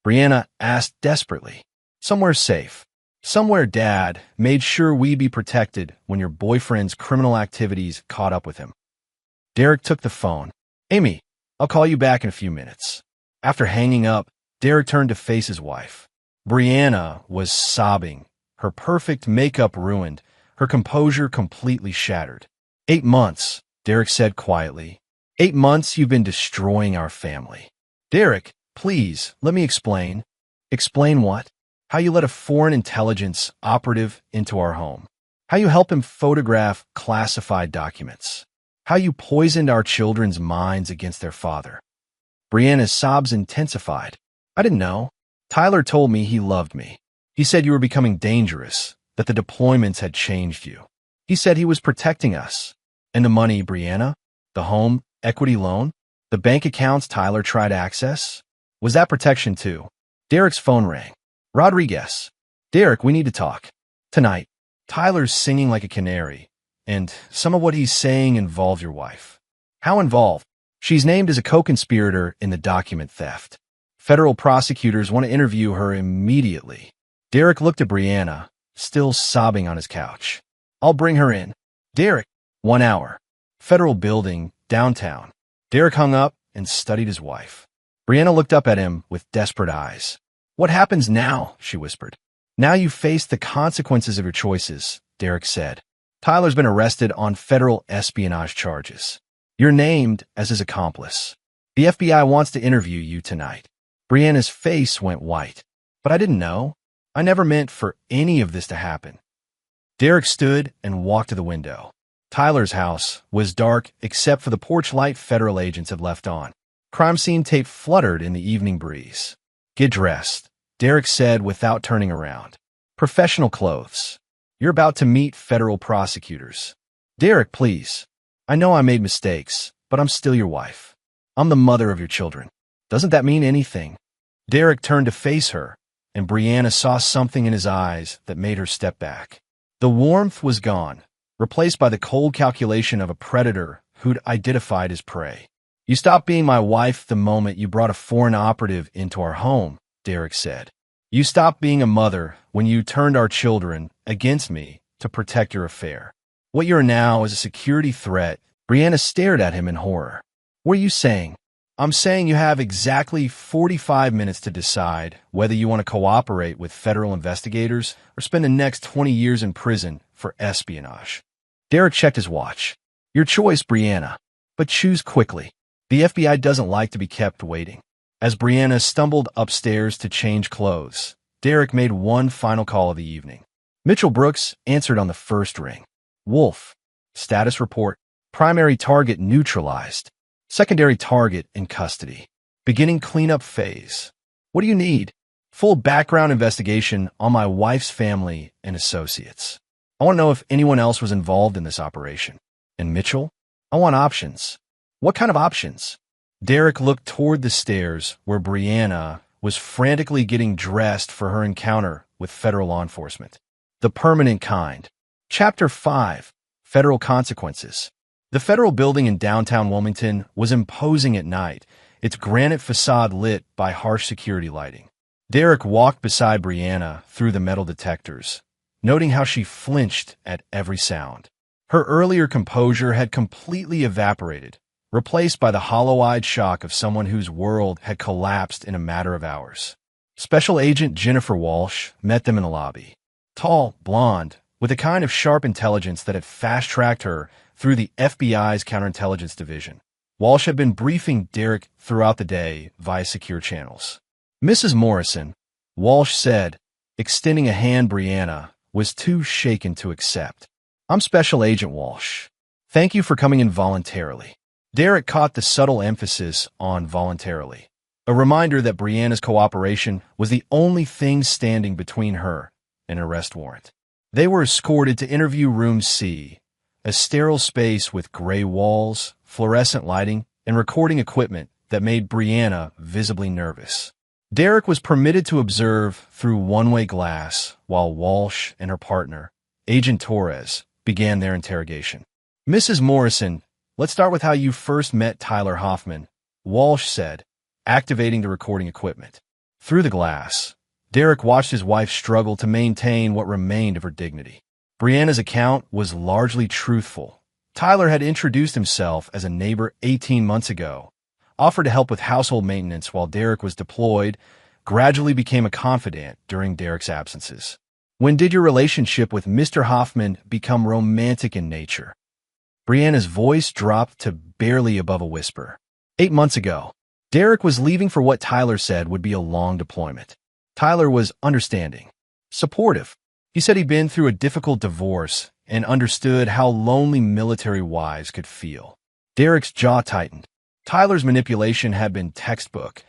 Brianna asked desperately. Somewhere safe. Somewhere Dad made sure we be protected when your boyfriend's criminal activities caught up with him. Derek took the phone. Amy, I'll call you back in a few minutes. After hanging up, Derek turned to face his wife. Brianna was sobbing, her perfect makeup ruined, her composure completely shattered. 8 months, Derek said quietly. 8 months you've been destroying our family. Derek, please, let me explain. Explain what? How you let a foreign intelligence operative into our home. How you help him photograph classified documents. How you poisoned our children's minds against their father. Brianna's sobs intensified. I didn't know. Tyler told me he loved me. He said you were becoming dangerous, that the deployments had changed you. He said he was protecting us. And the money, Brianna? The home equity loan? The bank accounts Tyler tried to access? Was that protection too? Derek's phone rang. Rodriguez. Derek, we need to talk. Tonight. Tyler's singing like a canary, and some of what he's saying involves your wife. How involved? She's named as a co-conspirator in the document theft. Federal prosecutors want to interview her immediately. Derek looked at Brianna, still sobbing on his couch. I'll bring her in. Derek. 1 hour. Federal building, downtown. Derek hung up and studied his wife. Brianna looked up at him with desperate eyes. What happens now? She whispered. Now you face the consequences of your choices, Derek said. Tyler's been arrested on federal espionage charges. You're named as his accomplice. The FBI wants to interview you tonight. Brianna's face went white. But I didn't know. I never meant for any of this to happen. Derek stood and walked to the window. Tyler's house was dark except for the porch light federal agents had left on. Crime scene tape fluttered in the evening breeze. Get dressed, Derek said without turning around. Professional clothes. You're about to meet federal prosecutors. Derek, please. I know I made mistakes, but I'm still your wife. I'm the mother of your children. Doesn't that mean anything? Derek turned to face her, and Brianna saw something in his eyes that made her step back. The warmth was gone, replaced by the cold calculation of a predator who'd identified his prey. You stopped being my wife the moment you brought a foreign operative into our home, Derek said. You stopped being a mother when you turned our children against me to protect your affair. What you are now is a security threat. Brianna stared at him in horror. What are you saying? I'm saying you have exactly 45 minutes to decide whether you want to cooperate with federal investigators or spend the next 20 years in prison for espionage. Derek checked his watch. Your choice, Brianna, but choose quickly. The FBI doesn't like to be kept waiting. As Brianna stumbled upstairs to change clothes, Derek made one final call of the evening. Mitchell Brooks answered on the first ring. Wolf. Status report. Primary target neutralized. Secondary target in custody. Beginning cleanup phase. What do you need? Full background investigation on my wife's family and associates. I want to know if anyone else was involved in this operation. And Mitchell? I want options. What kind of options? Derek looked toward the stairs where Brianna was frantically getting dressed for her encounter with federal law enforcement. The permanent kind. Chapter 5. Federal consequences. The federal building in downtown Wilmington was imposing at night, its granite facade lit by harsh security lighting. Derek walked beside Brianna through the metal detectors, noting how she flinched at every sound. Her earlier composure had completely evaporated, replaced by the hollow-eyed shock of someone whose world had collapsed in a matter of hours. Special Agent Jennifer Walsh met them in the lobby. Tall, blonde, with a kind of sharp intelligence that had fast-tracked her through the FBI's counterintelligence division. Walsh had been briefing Derek throughout the day via secure channels. Mrs. Morrison, Walsh said, extending a hand Brianna was too shaken to accept. I'm Special Agent Walsh. Thank you for coming in voluntarily. Derek caught the subtle emphasis on voluntarily, a reminder that Brianna's cooperation was the only thing standing between her an arrest warrant. They were escorted to interview room C, a sterile space with gray walls, fluorescent lighting, and recording equipment that made Brianna visibly nervous. Derek was permitted to observe through one-way glass while Walsh and her partner, Agent Torres, began their interrogation. "Mrs. Morrison, let's start with how you first met Tyler Hoffman," Walsh said, activating the recording equipment. Through the glass, Derek watched his wife struggle to maintain what remained of her dignity. Brianna's account was largely truthful. Tyler had introduced himself as a neighbor 18 months ago, offered to help with household maintenance while Derek was deployed, gradually became a confidant during Derek's absences. "When did your relationship with Mr. Hoffman become romantic in nature?" Brianna's voice dropped to barely above a whisper. 8 months ago. Derek was leaving for what Tyler said would be a long deployment. Tyler was understanding, supportive. He said he'd been through a difficult divorce and understood how lonely military wives could feel. Derek's jaw tightened. Tyler's manipulation had been textbook.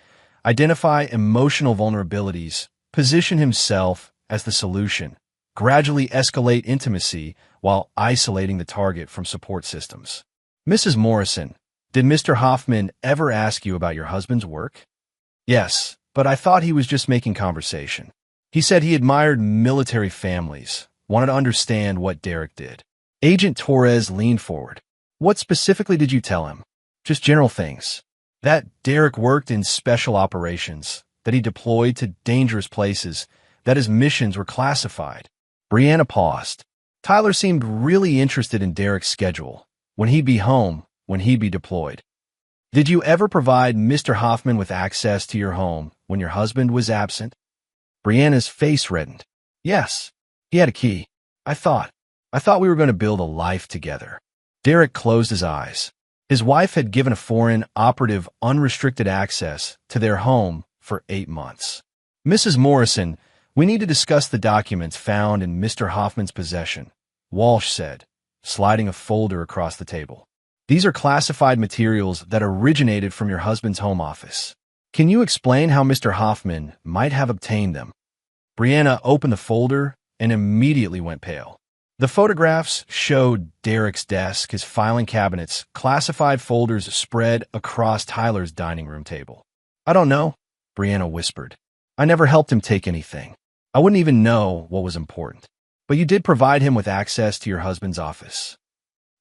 Identify emotional vulnerabilities, position himself as the solution, gradually escalate intimacy while isolating the target from support systems. "Mrs. Morrison, did Mr. Hoffman ever ask you about your husband's work?" "Yes, but I thought he was just making conversation. He said he admired military families, wanted to understand what Derek did." Agent Torres leaned forward. "What specifically did you tell him?" "Just general things. That Derek worked in special operations, that he deployed to dangerous places, that his missions were classified." Brianna paused. Tyler seemed really interested in Derek's schedule, when he'd be home, when he'd be deployed. "Did you ever provide Mr. Hoffman with access to your home when your husband was absent?" Brianna's face reddened. "Yes, he had a key. I thought we were going to build a life together." Derek closed his eyes. His wife had given a foreign operative unrestricted access to their home for 8 months. "Mrs. Morrison, we need to discuss the documents found in Mr. Hoffman's possession," Walsh said, sliding a folder across the table. "These are classified materials that originated from your husband's home office. Can you explain how Mr. Hoffman might have obtained them?" Brianna opened the folder and immediately went pale. The photographs showed Derek's desk, his filing cabinets, classified folders spread across Tyler's dining room table. "I don't know," Brianna whispered. "I never helped him take anything. I wouldn't even know what was important. But you did provide him with access to your husband's office.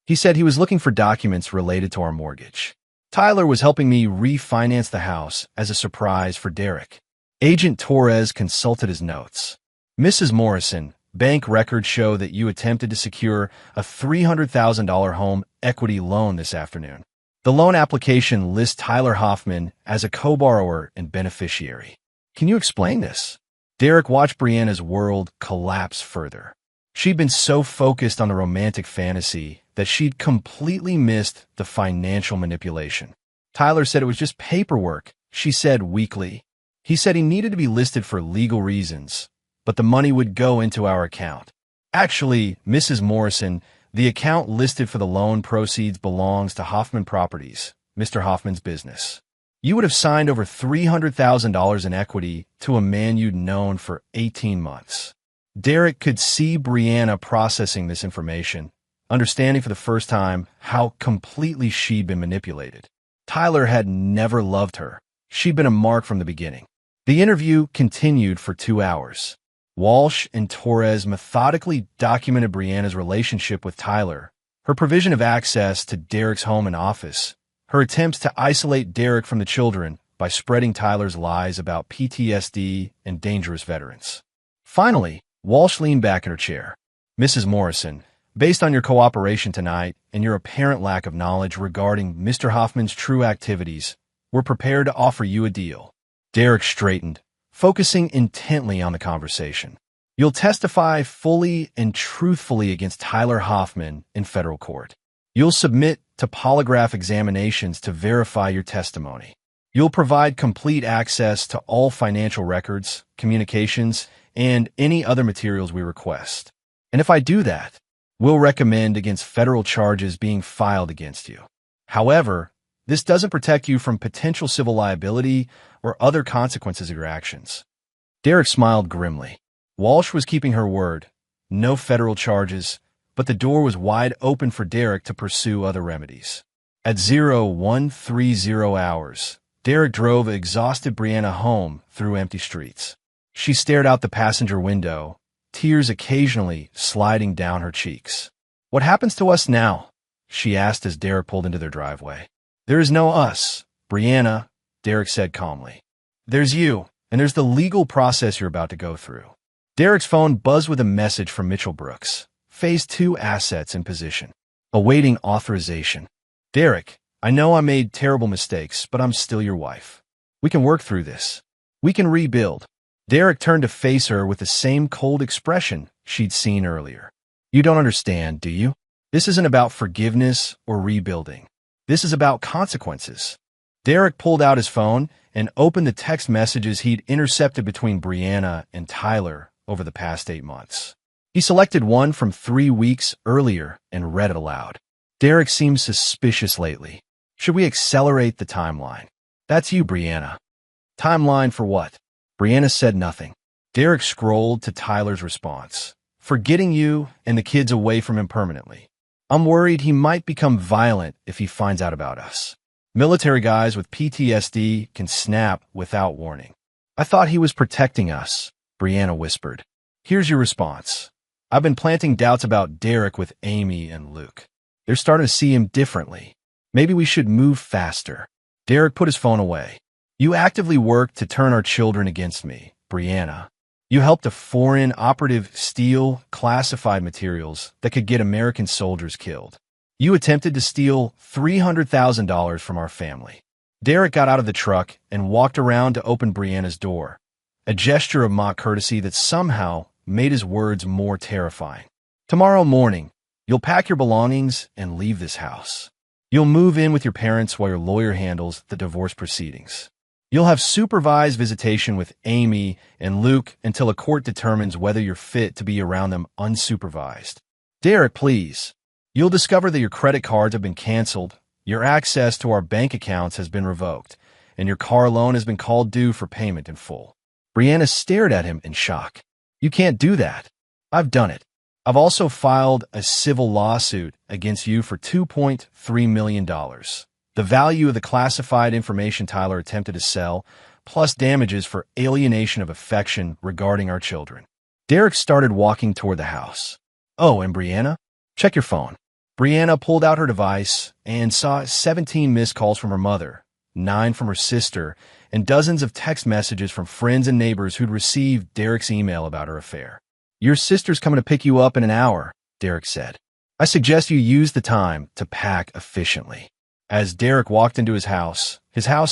He said he was looking for documents related to our mortgage. Tyler was helping me refinance the house as a surprise for Derek." Agent Torres consulted his notes. "Mrs. Morrison, bank records show that you attempted to secure a $300,000 home equity loan this afternoon. The loan application lists Tyler Hoffman as a co-borrower and beneficiary. Can you explain this?" Derek watched Brianna's world collapse further. She'd been so focused on the romantic fantasy that she'd completely missed the financial manipulation. "Tyler said it was just paperwork," she said weakly. "He said he needed to be listed for legal reasons, but the money would go into our account. Actually, Mrs. Morrison, the account listed for the loan proceeds belongs to Hoffman Properties, Mr. Hoffman's business. You would have signed over $300,000 in equity to a man you'd known for 18 months. Derek could see Brianna processing this information, understanding for the first time how completely she'd been manipulated. Tyler had never loved her. She'd been a mark from the beginning. The interview continued for 2 hours. Walsh and Torres methodically documented Brianna's relationship with Tyler, her provision of access to Derek's home and office, her attempts to isolate Derek from the children by spreading Tyler's lies about PTSD and dangerous veterans. Finally, Walsh leaned back in her chair. "Mrs. Morrison, based on your cooperation tonight and your apparent lack of knowledge regarding Mr. Hoffman's true activities, we're prepared to offer you a deal." Derek straightened, focusing intently on the conversation. "You'll testify fully and truthfully against Tyler Hoffman in federal court. You'll submit to polygraph examinations to verify your testimony. You'll provide complete access to all financial records, communications, and any other materials we request. And if I do that, we'll recommend against federal charges being filed against you. However, this doesn't protect you from potential civil liability or other consequences of your actions." Derek smiled grimly. Walsh was keeping her word. No federal charges, but the door was wide open for Derek to pursue other remedies. At 0130 hours, Derek drove exhausted Brianna home through empty streets. She stared out the passenger window, tears occasionally sliding down her cheeks. "What happens to us now?" she asked as Derek pulled into their driveway. "There is no us, Brianna," Derek said calmly. "There's you, and there's the legal process you're about to go through." Derek's phone buzzed with a message from Mitchell Brooks. Phase 2 assets in position. Awaiting authorization. "Derek, I know I made terrible mistakes, but I'm still your wife. We can work through this. We can rebuild." Derek turned to face her with the same cold expression she'd seen earlier. "You don't understand, do you? This isn't about forgiveness or rebuilding. This is about consequences." Derek pulled out his phone and opened the text messages he'd intercepted between Brianna and Tyler over the past 8 months. He selected one from 3 weeks earlier and read it aloud. "Derek seems suspicious lately. Should we accelerate the timeline?" "That's you, Brianna." "Timeline for what?" Brianna said nothing. Derek scrolled to Tyler's response. "For getting you and the kids away from him permanently. I'm worried he might become violent if he finds out about us. Military guys with PTSD can snap without warning." "I thought he was protecting us," Brianna whispered. "Here's your response. I've been planting doubts about Derek with Amy and Luke. They're starting to see him differently. Maybe we should move faster." Derek put his phone away. "You actively worked to turn our children against me, Brianna. You helped a foreign operative steal classified materials that could get American soldiers killed. You attempted to steal $300,000 from our family." Derek got out of the truck and walked around to open Brianna's door, a gesture of mock courtesy that somehow made his words more terrifying. "Tomorrow morning, you'll pack your belongings and leave this house. You'll move in with your parents while your lawyer handles the divorce proceedings. You'll have supervised visitation with Amy and Luke until a court determines whether you're fit to be around them unsupervised. Derek, please. You'll discover that your credit cards have been canceled, your access to our bank accounts has been revoked, and your car loan has been called due for payment in full." Brianna stared at him in shock. "You can't do that." "I've done it. I've also filed a civil lawsuit against you for $2.3 million. The value of the classified information Tyler attempted to sell, plus damages for alienation of affection regarding our children." Derek started walking toward the house. "Oh, and Brianna? Check your phone." Brianna pulled out her device and saw 17 missed calls from her mother, 9 from her sister, and dozens of text messages from friends and neighbors who'd received Derek's email about her affair. "Your sister's coming to pick you up in an hour," Derek said. "I suggest you use the time to pack efficiently." As Derek walked into his house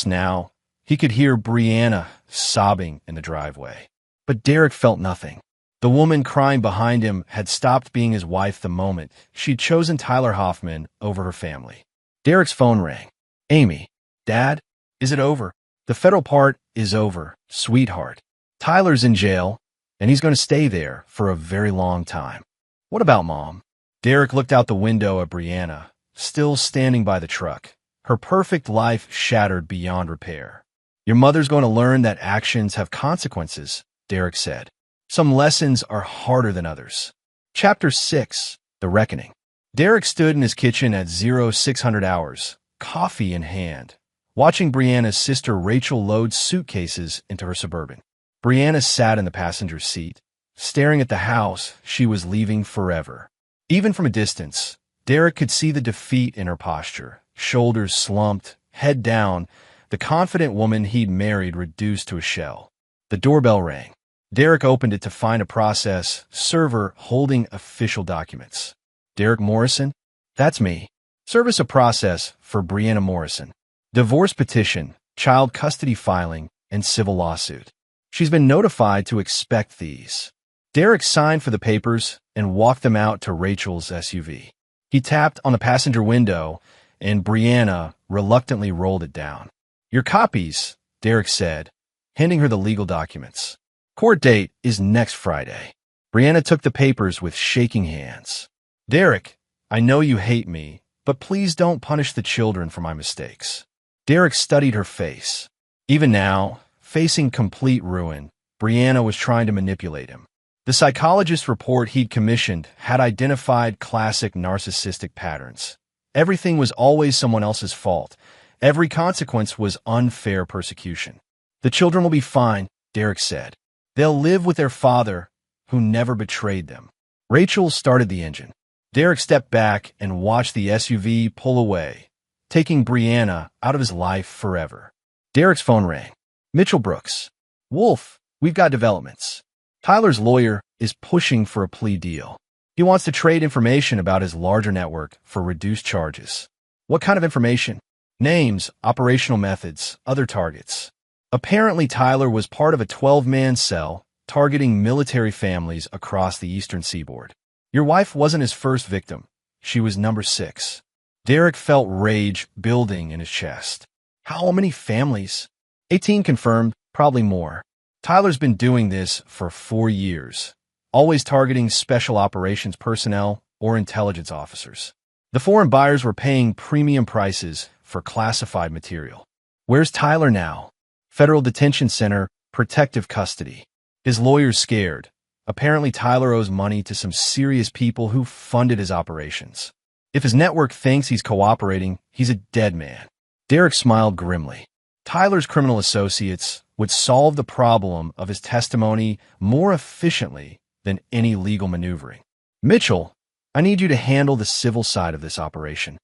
now, he could hear Brianna sobbing in the driveway. But Derek felt nothing. The woman crying behind him had stopped being his wife the moment she'd chosen Tyler Hoffman over her family. Derek's phone rang. "Amy, Dad, is it over?" "The federal part is over, sweetheart. Tyler's in jail, and he's going to stay there for a very long time." "What about Mom?" Derek looked out the window at Brianna, still standing by the truck, her perfect life shattered beyond repair. "Your mother's going to learn that actions have consequences," Derek said. "Some lessons are harder than others." Chapter 6, The Reckoning. Derek stood in his kitchen at 0600 hours, coffee in hand, watching Brianna's sister Rachel load suitcases into her Suburban. Brianna sat in the passenger seat, staring at the house she was leaving forever. Even from a distance, Derek could see the defeat in her posture, shoulders slumped, head down, the confident woman he'd married reduced to a shell. The doorbell rang. Derek opened it to find a process server holding official documents. "Derek Morrison?" "That's me." "Service a process for Brianna Morrison. Divorce petition, child custody filing, and civil lawsuit. She's been notified to expect these." Derek signed for the papers and walked them out to Rachel's SUV. He tapped on the passenger window, and Brianna reluctantly rolled it down. "Your copies," Derek said, handing her the legal documents. "Court date is next Friday." Brianna took the papers with shaking hands. "Derek, I know you hate me, but please don't punish the children for my mistakes." Derek studied her face. Even now, facing complete ruin, Brianna was trying to manipulate him. The psychologist's report he'd commissioned had identified classic narcissistic patterns. Everything was always someone else's fault. Every consequence was unfair persecution. "The children will be fine," Derek said. "They'll live with their father, who never betrayed them." Rachel started the engine. Derek stepped back and watched the SUV pull away, taking Brianna out of his life forever. Derek's phone rang. "Mitchell Brooks. Wolf, we've got developments. Tyler's lawyer is pushing for a plea deal. He wants to trade information about his larger network for reduced charges." "What kind of information?" "Names, operational methods, other targets." Apparently, Tyler was part of a 12-man cell targeting military families across the eastern seaboard. "Your wife wasn't his first victim. She was number 6. Derek felt rage building in his chest. "How many families?" 18 confirmed, probably more. Tyler's been doing this for 4 years, always targeting special operations personnel or intelligence officers. The foreign buyers were paying premium prices for classified material. "Where's Tyler now?" "Federal Detention Center, protective custody." His lawyer's scared. Apparently, Tyler owes money to some serious people who funded his operations. If his network thinks he's cooperating, he's a dead man. Derek smiled grimly. Tyler's criminal associates would solve the problem of his testimony more efficiently than any legal maneuvering. "Mitchell, I need you to handle the civil side of this operation."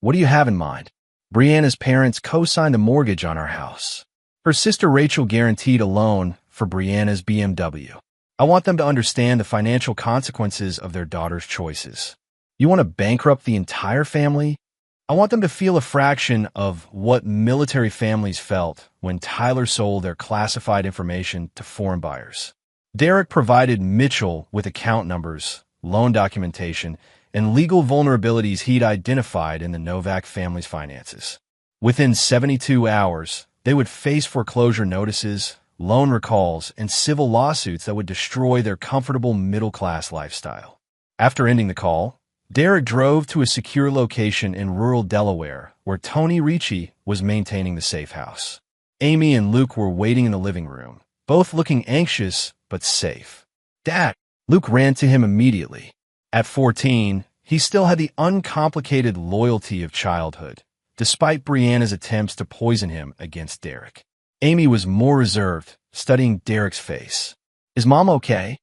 "What do you have in mind?" "Brianna's parents co-signed a mortgage on our house. Her sister Rachel guaranteed a loan for Brianna's BMW. I want them to understand the financial consequences of their daughter's choices." "You want to bankrupt the entire family?" "I want them to feel a fraction of what military families felt when Tyler sold their classified information to foreign buyers." Derek provided Mitchell with account numbers, loan documentation, and legal vulnerabilities he'd identified in the Novak family's finances. Within 72 hours, they would face foreclosure notices, loan recalls, and civil lawsuits that would destroy their comfortable middle-class lifestyle. After ending the call, Derek drove to a secure location in rural Delaware where Tony Ricci was maintaining the safe house. Amy and Luke were waiting in the living room, both looking anxious but safe. "Dad!" Luke ran to him immediately. At 14, he still had the uncomplicated loyalty of childhood, despite Brianna's attempts to poison him against Derek. Amy was more reserved, studying Derek's face. "Is Mom okay?"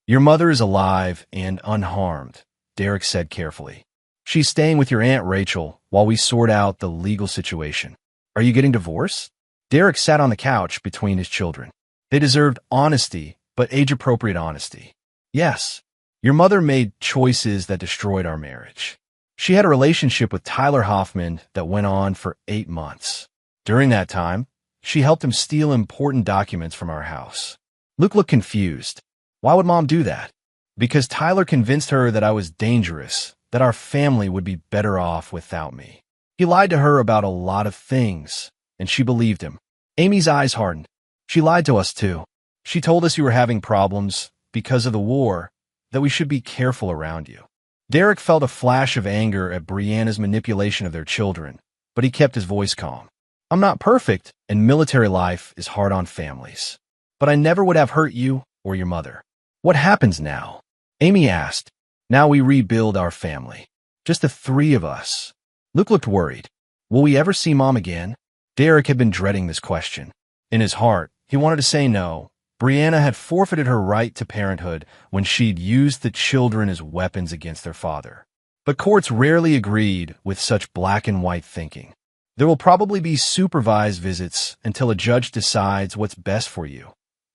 "Your mother is alive and unharmed," Derek said carefully. "She's staying with your Aunt Rachel while we sort out the legal situation." "Are you getting divorced?" Derek sat on the couch between his children. They deserved honesty, but age-appropriate honesty. "Yes. Your mother made choices that destroyed our marriage. She had a relationship with Tyler Hoffman that went on for 8 months. During that time, she helped him steal important documents from our house." Luke looked confused. "Why would Mom do that?" "Because Tyler convinced her that I was dangerous, that our family would be better off without me. He lied to her about a lot of things, and she believed him." Amy's eyes hardened. "She lied to us too. She told us you were having problems because of the war, that we should be careful around you." Derek felt a flash of anger at Brianna's manipulation of their children, but he kept his voice calm. "I'm not perfect, and military life is hard on families. But I never would have hurt you or your mother." "What happens now?" Amy asked. "Now we rebuild our family. Just the 3 of us." Luke looked worried. "Will we ever see Mom again?" Derek had been dreading this question. In his heart, he wanted to say no. Brianna had forfeited her right to parenthood when she'd used the children as weapons against their father. But courts rarely agreed with such black-and-white thinking. "There will probably be supervised visits until a judge decides what's best for you,"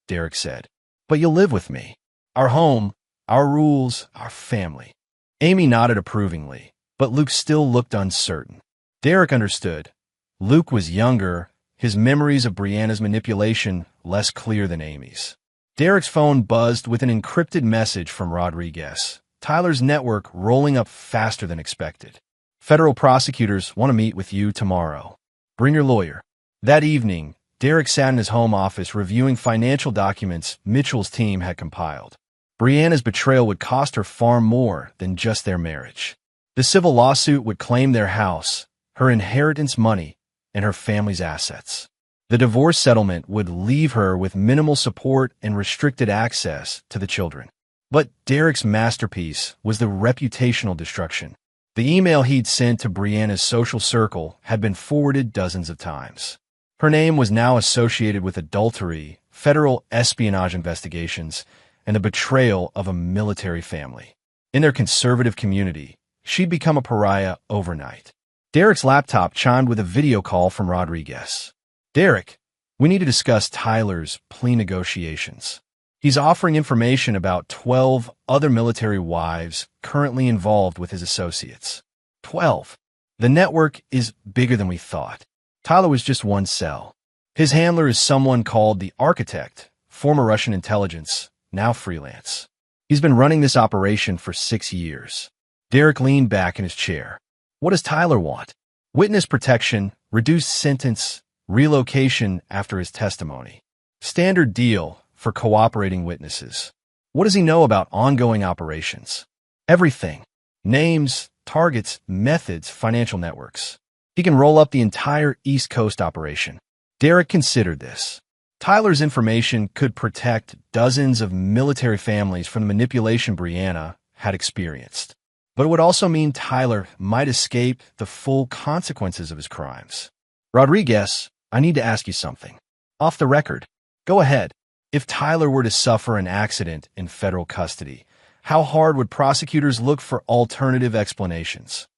Derek said. "But you'll live with me. Our home, our rules, our family." Amy nodded approvingly, but Luke still looked uncertain. Derek understood. Luke was younger, his memories of Brianna's manipulation less clear than Amy's. Derek's phone buzzed with an encrypted message from Rodriguez. Tyler's network rolling up faster than expected. "Federal prosecutors want to meet with you tomorrow. Bring your lawyer." That evening, Derek sat in his home office reviewing financial documents Mitchell's team had compiled. Brianna's betrayal would cost her far more than just their marriage. The civil lawsuit would claim their house, her inheritance money, and her family's assets. The divorce settlement would leave her with minimal support and restricted access to the children. But Derek's masterpiece was the reputational destruction. The email he'd sent to Brianna's social circle had been forwarded dozens of times. Her name was now associated with adultery, federal espionage investigations, and the betrayal of a military family. In their conservative community, she'd become a pariah overnight. Derek's laptop chimed with a video call from Rodriguez. "Derek, we need to discuss Tyler's plea negotiations. He's offering information about 12 other military wives currently involved with his associates." 12. The network is bigger than we thought. Tyler was just one cell. His handler is someone called the Architect, former Russian intelligence, now freelance. He's been running this operation for 6 years. Derek leaned back in his chair. What does Tyler want? Witness protection, reduced sentence, relocation after his testimony. Standard deal for cooperating witnesses. What does he know about ongoing operations? Everything. Names, targets, methods, financial networks. He can roll up the entire East Coast operation. Derek considered this. Tyler's information could protect dozens of military families from the manipulation Brianna had experienced. But it would also mean Tyler might escape the full consequences of his crimes. "Rodriguez, I need to ask you something. Off the record. Go ahead. If Tyler were to suffer an accident in federal custody, how hard would prosecutors look for alternative explanations?"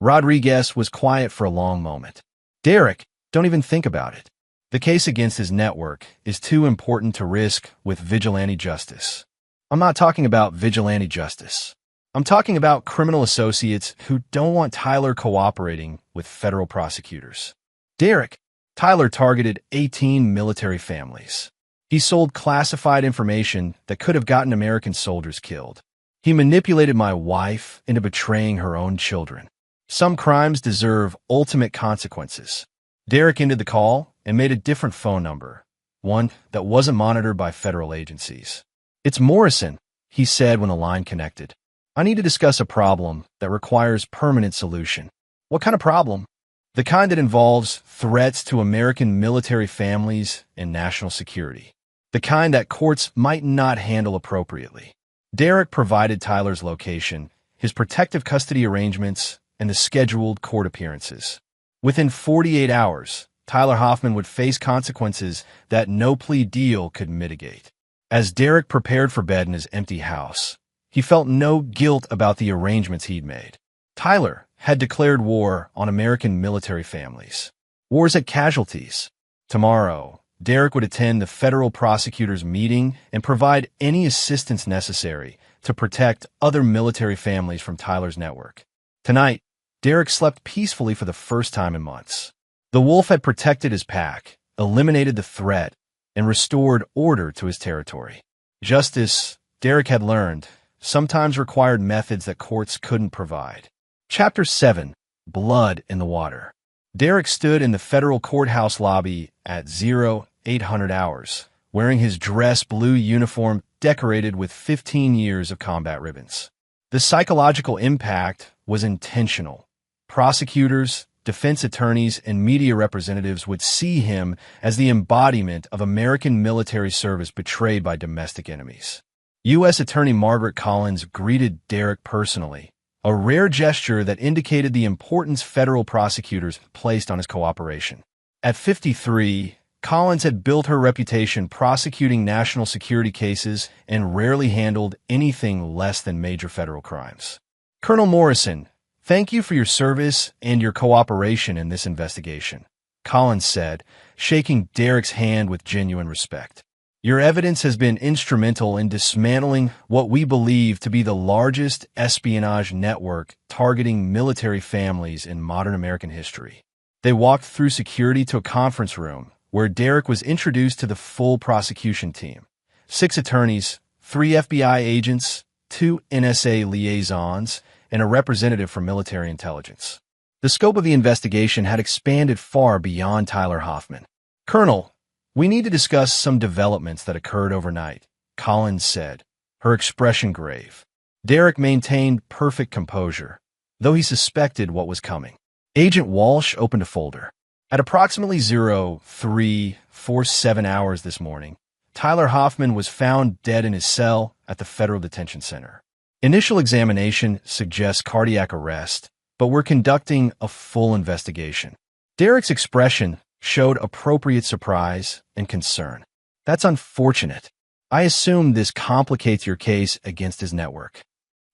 Rodriguez was quiet for a long moment. "Derek, don't even think about it. The case against his network is too important to risk with vigilante justice." "I'm not talking about vigilante justice. I'm talking about criminal associates who don't want Tyler cooperating with federal prosecutors." "Derek, Tyler targeted 18 military families. He sold classified information that could have gotten American soldiers killed. He manipulated my wife into betraying her own children. Some crimes deserve ultimate consequences." Derek ended the call and made a different phone number, one that wasn't monitored by federal agencies. "It's Morrison," he said when the line connected. "I need to discuss a problem that requires permanent solution." "What kind of problem?" "The kind that involves threats to American military families and national security. The kind that courts might not handle appropriately." Derek provided Tyler's location, his protective custody arrangements, and the scheduled court appearances. Within 48 hours, Tyler Hoffman would face consequences that no plea deal could mitigate. As Derek prepared for bed in his empty house, he felt no guilt about the arrangements he'd made. Tyler had declared war on American military families. Wars at casualties. Tomorrow, Derek would attend the federal prosecutor's meeting and provide any assistance necessary to protect other military families from Tyler's network. Tonight, Derek slept peacefully for the first time in months. The wolf had protected his pack, eliminated the threat, and restored order to his territory. Justice, Derek had learned, sometimes required methods that courts couldn't provide. Chapter 7. Blood in the Water. Derek stood in the federal courthouse lobby at 0800 hours, wearing his dress blue uniform decorated with 15 years of combat ribbons. The psychological impact was intentional. Prosecutors, defense attorneys, and media representatives would see him as the embodiment of American military service betrayed by domestic enemies. U.S. Attorney Margaret Collins greeted Derek personally, a rare gesture that indicated the importance federal prosecutors placed on his cooperation. At 53, Collins had built her reputation prosecuting national security cases and rarely handled anything less than major federal crimes. "Colonel Morrison, thank you for your service and your cooperation in this investigation," Collins said, shaking Derek's hand with genuine respect. "Your evidence has been instrumental in dismantling what we believe to be the largest espionage network targeting military families in modern American history." They walked through security to a conference room where Derek was introduced to the full prosecution team. 6 attorneys, 3 FBI agents, 2 NSA liaisons, and a representative from military intelligence. The scope of the investigation had expanded far beyond Tyler Hoffman. "Colonel, we need to discuss some developments that occurred overnight," Collins said, her expression grave. Derek maintained perfect composure, though he suspected what was coming. Agent Walsh opened a folder. At approximately 0347 hours this morning, Tyler Hoffman was found dead in his cell at the Federal Detention Center. Initial examination suggests cardiac arrest, but we're conducting a full investigation. Derek's expression showed appropriate surprise and concern. That's unfortunate. I assume this complicates your case against his network.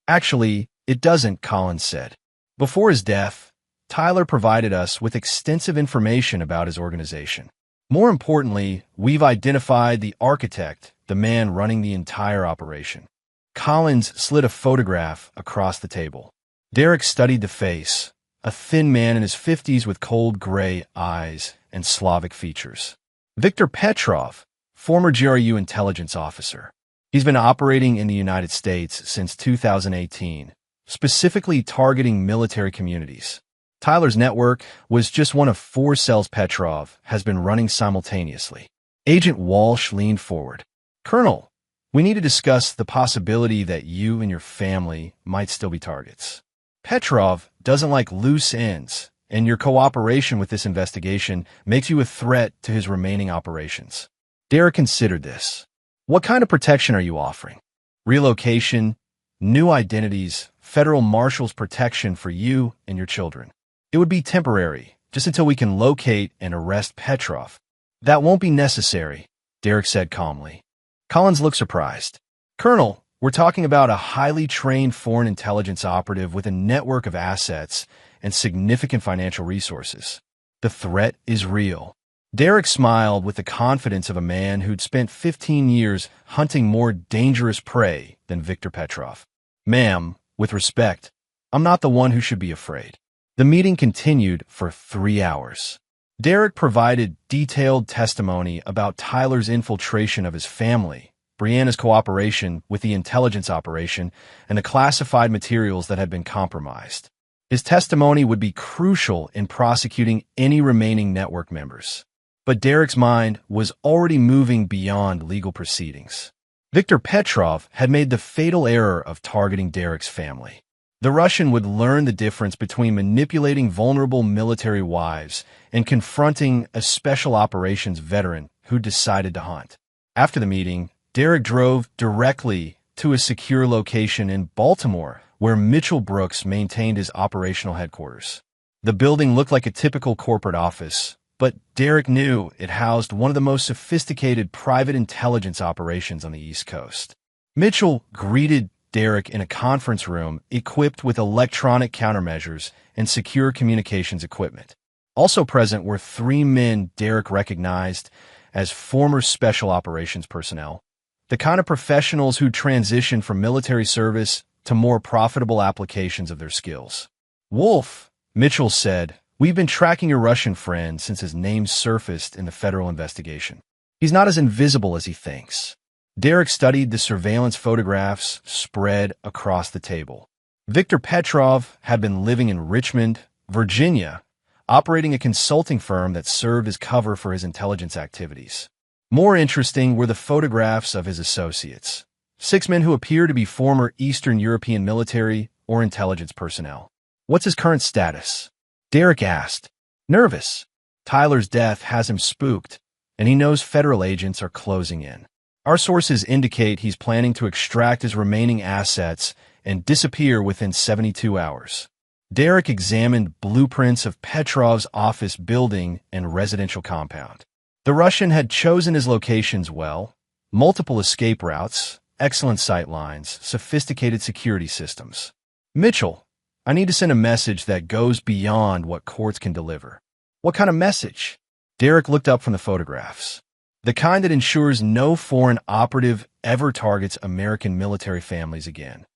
Actually, it doesn't, Collins said. Before his death, Tyler provided us with extensive information about his organization. More importantly, we've identified the architect, the man running the entire operation. Collins slid a photograph across the table. Derek studied the face, a thin man in his 50s with cold gray eyes and Slavic features. Viktor Petrov, former GRU intelligence officer. He's been operating in the United States since 2018, specifically targeting military communities. Tyler's network was just one of 4 cells Petrov has been running simultaneously. Agent Walsh leaned forward. Colonel, we need to discuss the possibility that you and your family might still be targets. Petrov doesn't like loose ends, and your cooperation with this investigation makes you a threat to his remaining operations. Derek considered this. What kind of protection are you offering? Relocation, new identities, federal marshals protection for you and your children. It would be temporary, just until we can locate and arrest Petrov. That won't be necessary, Derek said calmly. Collins looked surprised. Colonel, we're talking about a highly trained foreign intelligence operative with a network of assets and significant financial resources. The threat is real. Derek smiled with the confidence of a man who'd spent 15 years hunting more dangerous prey than Viktor Petrov. Ma'am, with respect, I'm not the one who should be afraid. The meeting continued for 3 hours. Derek provided detailed testimony about Tyler's infiltration of his family, Brianna's cooperation with the intelligence operation, and the classified materials that had been compromised. His testimony would be crucial in prosecuting any remaining network members. But Derek's mind was already moving beyond legal proceedings. Viktor Petrov had made the fatal error of targeting Derek's family. The Russian would learn the difference between manipulating vulnerable military wives and confronting a special operations veteran who decided to hunt. After the meeting, Derek drove directly to a secure location in Baltimore, where Mitchell Brooks maintained his operational headquarters. The building looked like a typical corporate office, but Derek knew it housed one of the most sophisticated private intelligence operations on the East Coast. Mitchell greeted Derek in a conference room equipped with electronic countermeasures and secure communications equipment. Also present were 3 men Derek recognized as former special operations personnel, the kind of professionals who transitioned from military service to more profitable applications of their skills. Wolf, Mitchell said, we've been tracking your Russian friend since his name surfaced in the federal investigation. He's not as invisible as he thinks. Derek studied the surveillance photographs spread across the table. Viktor Petrov had been living in Richmond, Virginia, operating a consulting firm that served as cover for his intelligence activities. More interesting were the photographs of his associates, 6 men who appear to be former Eastern European military or intelligence personnel. What's his current status? Derek asked. Nervous. Tyler's death has him spooked, and he knows federal agents are closing in. Our sources indicate he's planning to extract his remaining assets and disappear within 72 hours. Derek examined blueprints of Petrov's office building and residential compound. The Russian had chosen his locations well: multiple escape routes, excellent sight lines, sophisticated security systems. Mitchell, I need to send a message that goes beyond what courts can deliver. What kind of message? Derek looked up from the photographs. The kind that ensures no foreign operative ever targets American military families again.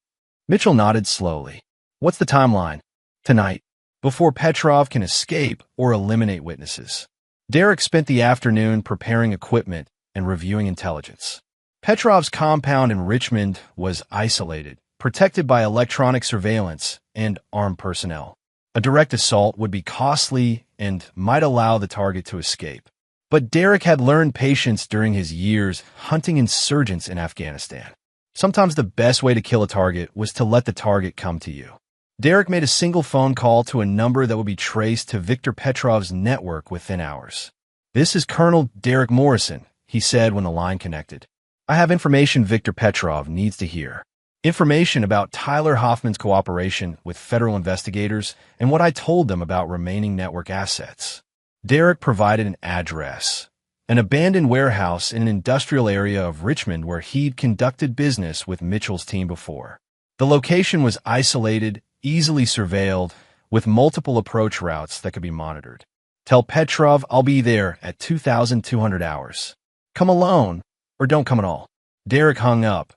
Mitchell nodded slowly. What's the timeline? Tonight, before Petrov can escape or eliminate witnesses. Derek spent the afternoon preparing equipment and reviewing intelligence. Petrov's compound in Richmond was isolated, protected by electronic surveillance and armed personnel. A direct assault would be costly and might allow the target to escape. But Derek had learned patience during his years hunting insurgents in Afghanistan. Sometimes the best way to kill a target was to let the target come to you. Derek made a single phone call to a number that would be traced to Viktor Petrov's network within hours. "This is Colonel Derek Morrison," he said when the line connected. "I have information Viktor Petrov needs to hear. Information about Tyler Hoffman's cooperation with federal investigators and what I told them about remaining network assets." Derek provided an address, an abandoned warehouse in an industrial area of Richmond where he'd conducted business with Mitchell's team before. The location was isolated, easily surveilled, with multiple approach routes that could be monitored. "Tell Petrov I'll be there at 2,200 hours. Come alone, or don't come at all." Derek hung up,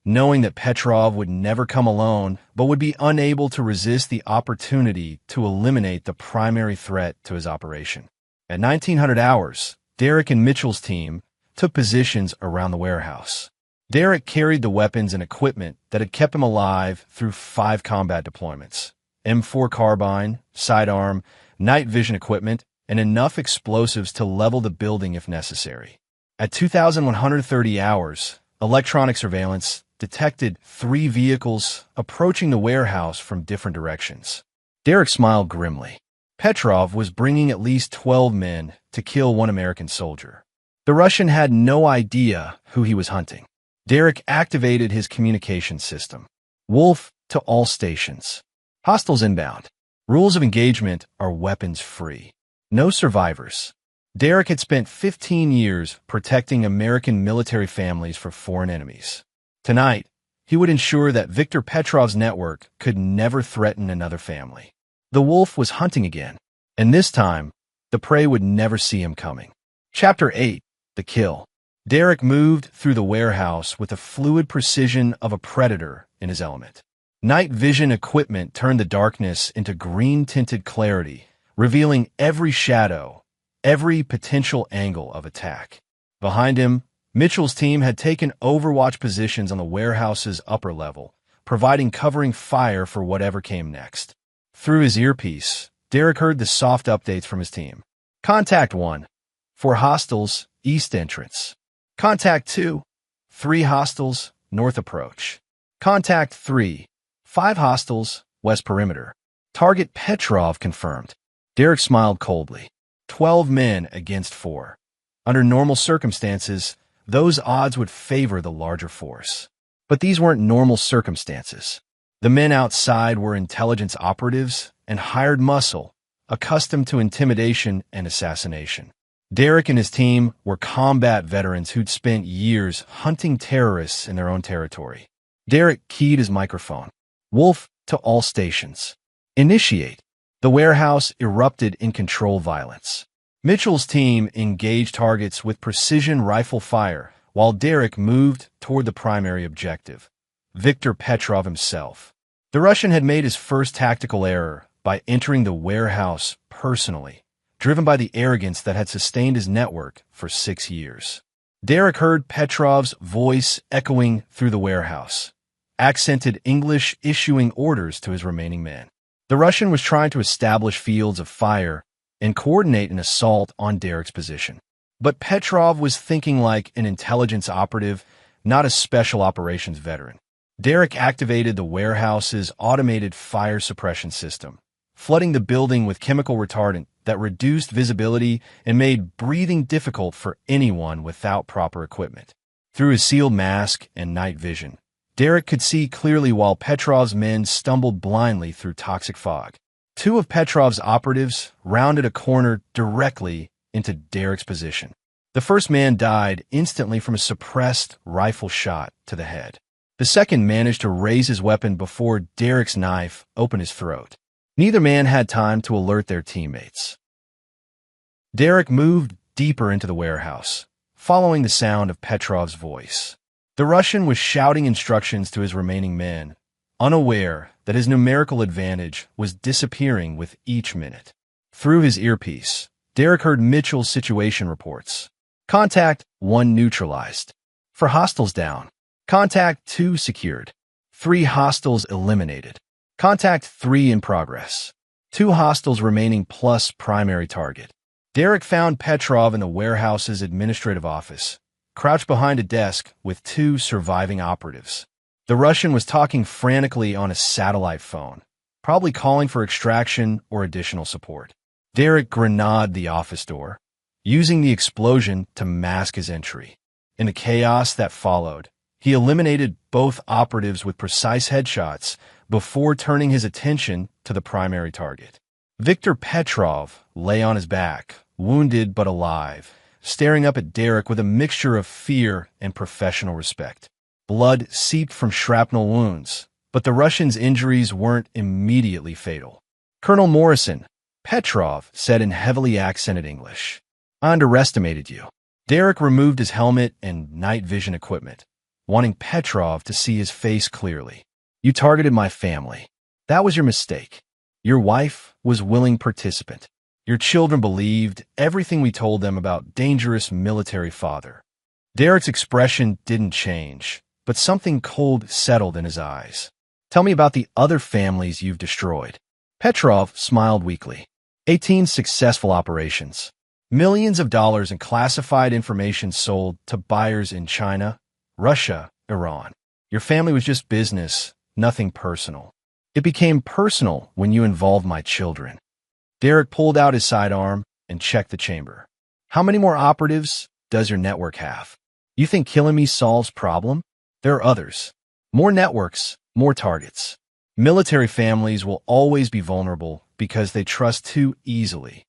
knowing that Petrov would never come alone, but would be unable to resist the opportunity to eliminate the primary threat to his operation. At 1,900 hours, Derek and Mitchell's team took positions around the warehouse. Derek carried the weapons and equipment that had kept him alive through 5 combat deployments: M4 carbine, sidearm, night vision equipment, and enough explosives to level the building if necessary. At 2,130 hours, electronic surveillance detected 3 vehicles approaching the warehouse from different directions. Derek smiled grimly. Petrov was bringing at least 12 men to kill 1 American soldier. The Russian had no idea who he was hunting. Derek activated his communication system. "Wolf to all stations. Hostiles inbound. Rules of engagement are weapons-free. No survivors." Derek had spent 15 years protecting American military families from foreign enemies. Tonight, he would ensure that Viktor Petrov's network could never threaten another family. The wolf was hunting again, and this time, the prey would never see him coming. Chapter 8. The Kill. Derek moved through the warehouse with the fluid precision of a predator in his element. Night vision equipment turned the darkness into green-tinted clarity, revealing every shadow, every potential angle of attack. Behind him, Mitchell's team had taken overwatch positions on the warehouse's upper level, providing covering fire for whatever came next. Through his earpiece, Derek heard the soft updates from his team. "Contact 1. 4 hostiles, east entrance. Contact 2. 3 hostiles, north approach. Contact 3. 5 hostiles, west perimeter. Target Petrov confirmed." Derek smiled coldly. 12 men against 4. Under normal circumstances, those odds would favor the larger force. But these weren't normal circumstances. The men outside were intelligence operatives and hired muscle, accustomed to intimidation and assassination. Derek and his team were combat veterans who'd spent years hunting terrorists in their own territory. Derek keyed his microphone. "Wolf to all stations. Initiate." The warehouse erupted in control violence. Mitchell's team engaged targets with precision rifle fire, while Derek moved toward the primary objective, Viktor Petrov himself. The Russian had made his first tactical error by entering the warehouse personally, driven by the arrogance that had sustained his network for 6 years. Derek heard Petrov's voice echoing through the warehouse, accented English issuing orders to his remaining men. The Russian was trying to establish fields of fire and coordinate an assault on Derek's position. But Petrov was thinking like an intelligence operative, not a special operations veteran. Derek activated the warehouse's automated fire suppression system, flooding the building with chemical retardant that reduced visibility and made breathing difficult for anyone without proper equipment. Through his sealed mask and night vision, Derek could see clearly while Petrov's men stumbled blindly through toxic fog. 2 of Petrov's operatives rounded a corner directly into Derek's position. The first man died instantly from a suppressed rifle shot to the head. The second managed to raise his weapon before Derek's knife opened his throat. Neither man had time to alert their teammates. Derek moved deeper into the warehouse, following the sound of Petrov's voice. The Russian was shouting instructions to his remaining men, unaware that his numerical advantage was disappearing with each minute. Through his earpiece, Derek heard Mitchell's situation reports. Contact 1 neutralized. 4 hostiles down. Contact 2 secured. 3 hostiles eliminated. Contact 3 in progress. 2 hostiles remaining plus primary target. Derek found Petrov in the warehouse's administrative office, crouched behind a desk with 2 surviving operatives. The Russian was talking frantically on a satellite phone, probably calling for extraction or additional support. Derek grenaded the office door, using the explosion to mask his entry. In the chaos that followed, he eliminated both operatives with precise headshots before turning his attention to the primary target. Viktor Petrov lay on his back, wounded but alive, staring up at Derek with a mixture of fear and professional respect. Blood seeped from shrapnel wounds, but the Russian's injuries weren't immediately fatal. "Colonel Morrison," Petrov said in heavily accented English, "I underestimated you." Derek removed his helmet and night vision equipment, wanting Petrov to see his face clearly. "You targeted my family. That was your mistake. Your wife was willing participant. Your children believed everything we told them about dangerous military father." Derek's expression didn't change, but something cold settled in his eyes. "Tell me about the other families you've destroyed." Petrov smiled weakly. 18 successful operations. Millions of dollars in classified information sold to buyers in China, Russia, Iran. Your family was just business, nothing personal. It became personal when you involved my children. Derek pulled out his sidearm and checked the chamber. "How many more operatives does your network have? You think killing me solves problem? There are others. More networks, more targets. Military families will always be vulnerable because they trust too easily.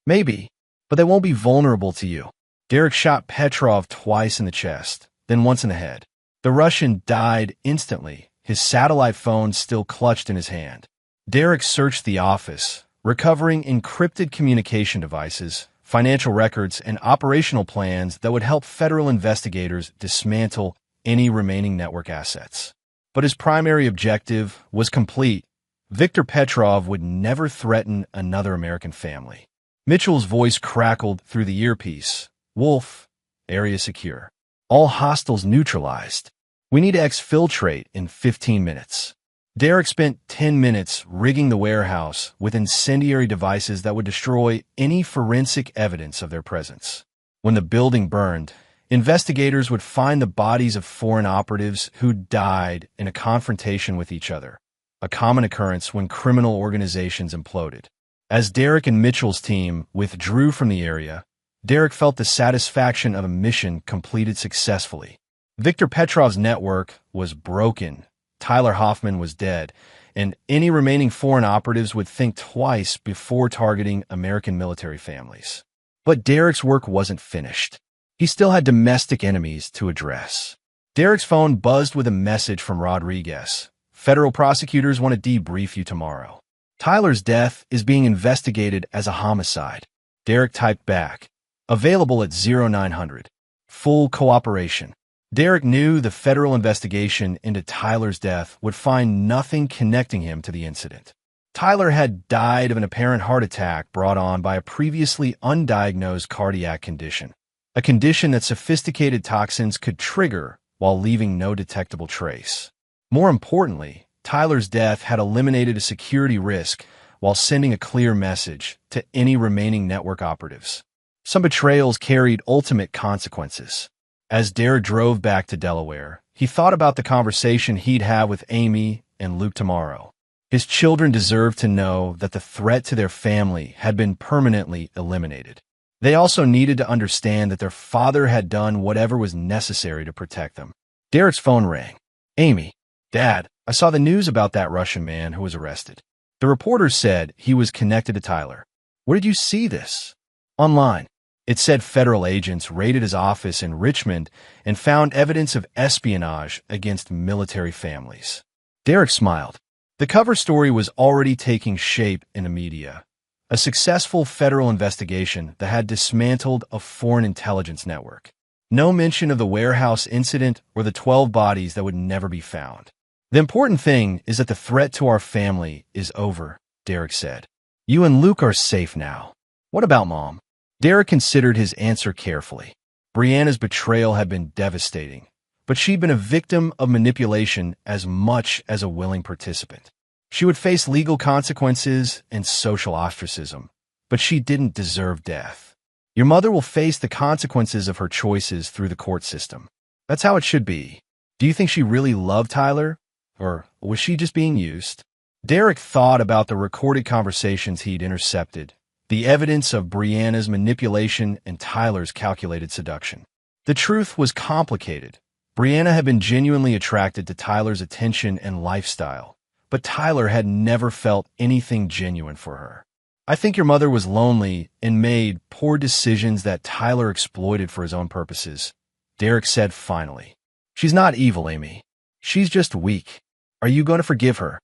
Maybe, but they won't be vulnerable to you." Derek shot Petrov twice in the chest, then once in the head. The Russian died instantly, his satellite phone still clutched in his hand. Derek searched the office, recovering encrypted communication devices, financial records, and operational plans that would help federal investigators dismantle any remaining network assets. But his primary objective was complete. Viktor Petrov would never threaten another American family. Mitchell's voice crackled through the earpiece. "Wolf, area secure. All hostiles neutralized. We need to exfiltrate in 15 minutes." Derek spent 10 minutes rigging the warehouse with incendiary devices that would destroy any forensic evidence of their presence. When the building burned, investigators would find the bodies of foreign operatives who died in a confrontation with each other, a common occurrence when criminal organizations imploded. As Derek and Mitchell's team withdrew from the area, Derek felt the satisfaction of a mission completed successfully. Viktor Petrov's network was broken, Tyler Hoffman was dead, and any remaining foreign operatives would think twice before targeting American military families. But Derek's work wasn't finished. He still had domestic enemies to address. Derek's phone buzzed with a message from Rodriguez. "Federal prosecutors want to debrief you tomorrow. Tyler's death is being investigated as a homicide." Derek typed back, "Available at 0900. Full cooperation." Derek knew the federal investigation into Tyler's death would find nothing connecting him to the incident. Tyler had died of an apparent heart attack brought on by a previously undiagnosed cardiac condition, a condition that sophisticated toxins could trigger while leaving no detectable trace. More importantly, Tyler's death had eliminated a security risk while sending a clear message to any remaining network operatives. Some betrayals carried ultimate consequences. As Derek drove back to Delaware, he thought about the conversation he'd have with Amy and Luke tomorrow. His children deserved to know that the threat to their family had been permanently eliminated. They also needed to understand that their father had done whatever was necessary to protect them. Derek's phone rang. "Amy, Dad, I saw the news about that Russian man who was arrested. The reporter said he was connected to Tyler. Where did you see this?" "Online. It said federal agents raided his office in Richmond and found evidence of espionage against military families." Derek smiled. The cover story was already taking shape in the media. A successful federal investigation that had dismantled a foreign intelligence network. No mention of the warehouse incident or the 12 bodies that would never be found. "The important thing is that the threat to our family is over," Derek said. "You and Luke are safe now. What about Mom?" Derek considered his answer carefully. Brianna's betrayal had been devastating, but she'd been a victim of manipulation as much as a willing participant. She would face legal consequences and social ostracism, but she didn't deserve death. Your mother will face the consequences of her choices through the court system. That's how it should be. Do you think she really loved Tyler? Or was she just being used? Derek thought about the recorded conversations he'd intercepted, the evidence of Brianna's manipulation and Tyler's calculated seduction. The truth was complicated. Brianna had been genuinely attracted to Tyler's attention and lifestyle, but Tyler had never felt anything genuine for her. I think your mother was lonely and made poor decisions that Tyler exploited for his own purposes, Derek said finally. She's not evil, Amy. She's just weak. Are you going to forgive her?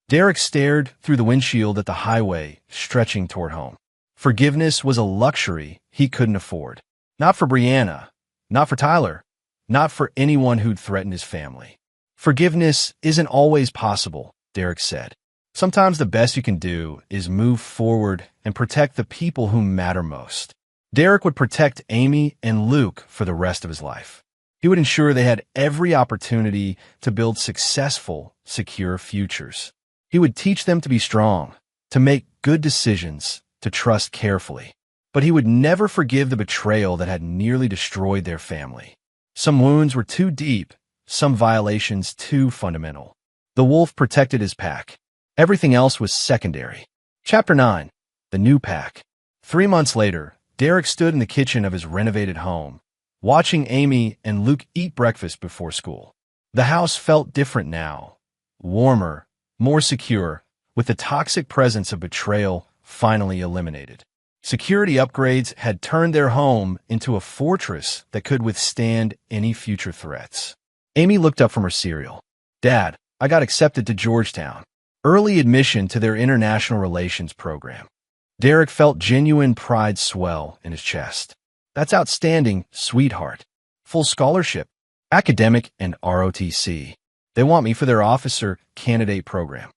Derek stared through the windshield at the highway, stretching toward home. Forgiveness was a luxury he couldn't afford. Not for Brianna, not for Tyler, not for anyone who'd threatened his family. Forgiveness isn't always possible, Derek said. Sometimes the best you can do is move forward and protect the people who matter most. Derek would protect Amy and Luke for the rest of his life. He would ensure they had every opportunity to build successful, secure futures. He would teach them to be strong, to make good decisions, to trust carefully. But he would never forgive the betrayal that had nearly destroyed their family. Some wounds were too deep, some violations too fundamental. The wolf protected his pack. Everything else was secondary. Chapter 9. The New Pack. 3 months later, Derek stood in the kitchen of his renovated home, watching Amy and Luke eat breakfast before school. The house felt different now, warmer, more secure, with the toxic presence of betrayal finally eliminated. Security upgrades had turned their home into a fortress that could withstand any future threats. Amy looked up from her cereal. Dad, I got accepted to Georgetown. Early admission to their international relations program. Derek felt genuine pride swell in his chest. That's outstanding, sweetheart. Full scholarship, academic and ROTC. They want me for their officer candidate program.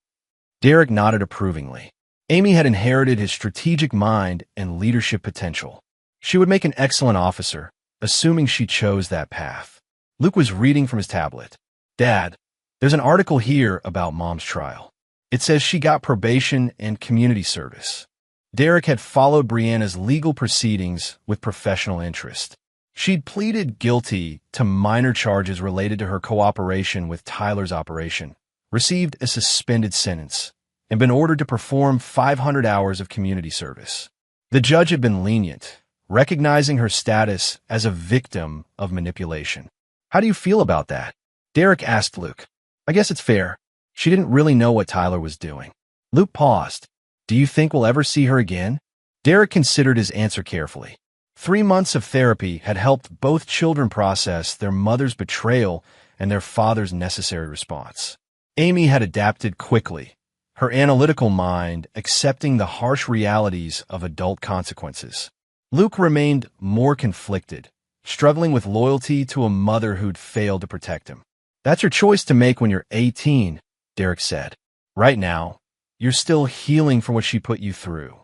Derek nodded approvingly. Amy had inherited his strategic mind and leadership potential. She would make an excellent officer, assuming she chose that path. Luke was reading from his tablet. Dad, there's an article here about Mom's trial. It says she got probation and community service. Derek had followed Brianna's legal proceedings with professional interest. She'd pleaded guilty to minor charges related to her cooperation with Tyler's operation, received a suspended sentence, and been ordered to perform 500 hours of community service. The judge had been lenient, recognizing her status as a victim of manipulation. How do you feel about that? Derek asked Luke. I guess it's fair. She didn't really know what Tyler was doing. Luke paused. Do you think we'll ever see her again? Derek considered his answer carefully. 3 months of therapy had helped both children process their mother's betrayal and their father's necessary response. Amy had adapted quickly, her analytical mind accepting the harsh realities of adult consequences. Luke remained more conflicted, struggling with loyalty to a mother who'd failed to protect him. That's your choice to make when you're 18, Derek said. Right now, you're still healing from what she put you through.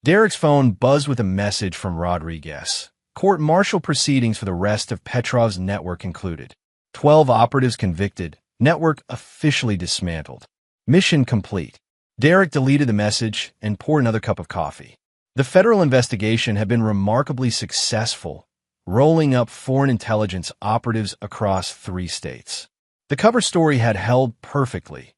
Derek's phone buzzed with a message from Rodriguez. Court-martial proceedings for the rest of Petrov's network concluded. 12 operatives convicted. Network officially dismantled. Mission complete. Derek deleted the message and poured another cup of coffee. The federal investigation had been remarkably successful, rolling up foreign intelligence operatives across 3 states. The cover story had held perfectly.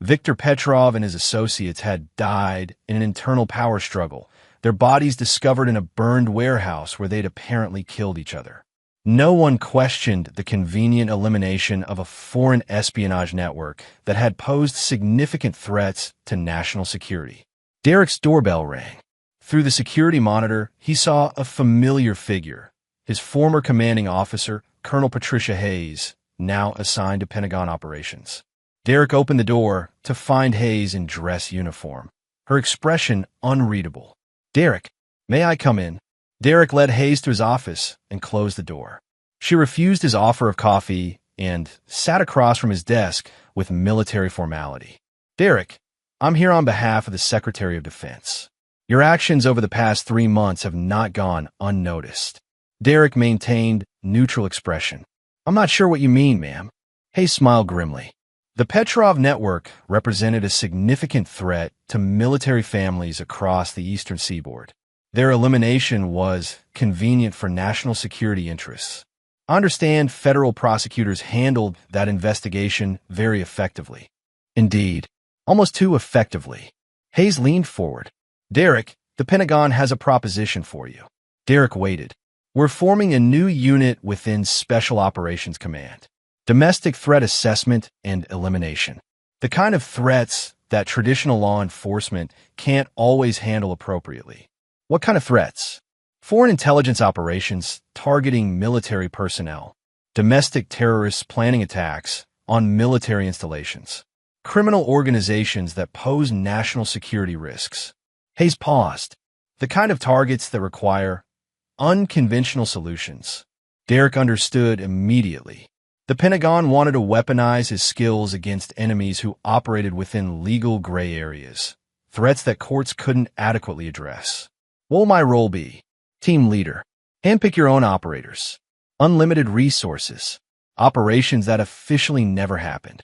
Viktor Petrov and his associates had died in an internal power struggle, their bodies discovered in a burned warehouse where they'd apparently killed each other. No one questioned the convenient elimination of a foreign espionage network that had posed significant threats to national security. Derek's doorbell rang. Through the security monitor, he saw a familiar figure, his former commanding officer, Colonel Patricia Hayes, now assigned to Pentagon operations. Derek opened the door to find Hayes in dress uniform, her expression unreadable. Derek, may I come in? Derek led Hayes to his office and closed the door. She refused his offer of coffee and sat across from his desk with military formality. Derek, I'm here on behalf of the Secretary of Defense. Your actions over the past 3 months have not gone unnoticed. Derek maintained neutral expression. I'm not sure what you mean, ma'am. Hayes smiled grimly. The Petrov network represented a significant threat to military families across the eastern seaboard. Their elimination was convenient for national security interests. I understand federal prosecutors handled that investigation very effectively. Indeed, almost too effectively. Hayes leaned forward. Derek, the Pentagon has a proposition for you. Derek waited. We're forming a new unit within Special Operations Command. Domestic threat assessment and elimination. The kind of threats that traditional law enforcement can't always handle appropriately. What kind of threats? Foreign intelligence operations targeting military personnel. Domestic terrorists planning attacks on military installations. Criminal organizations that pose national security risks. Hayes paused. The kind of targets that require unconventional solutions. Derek understood immediately. The Pentagon wanted to weaponize his skills against enemies who operated within legal gray areas, threats that courts couldn't adequately address. What will my role be? Team leader. Handpick your own operators. Unlimited resources. Operations that officially never happened.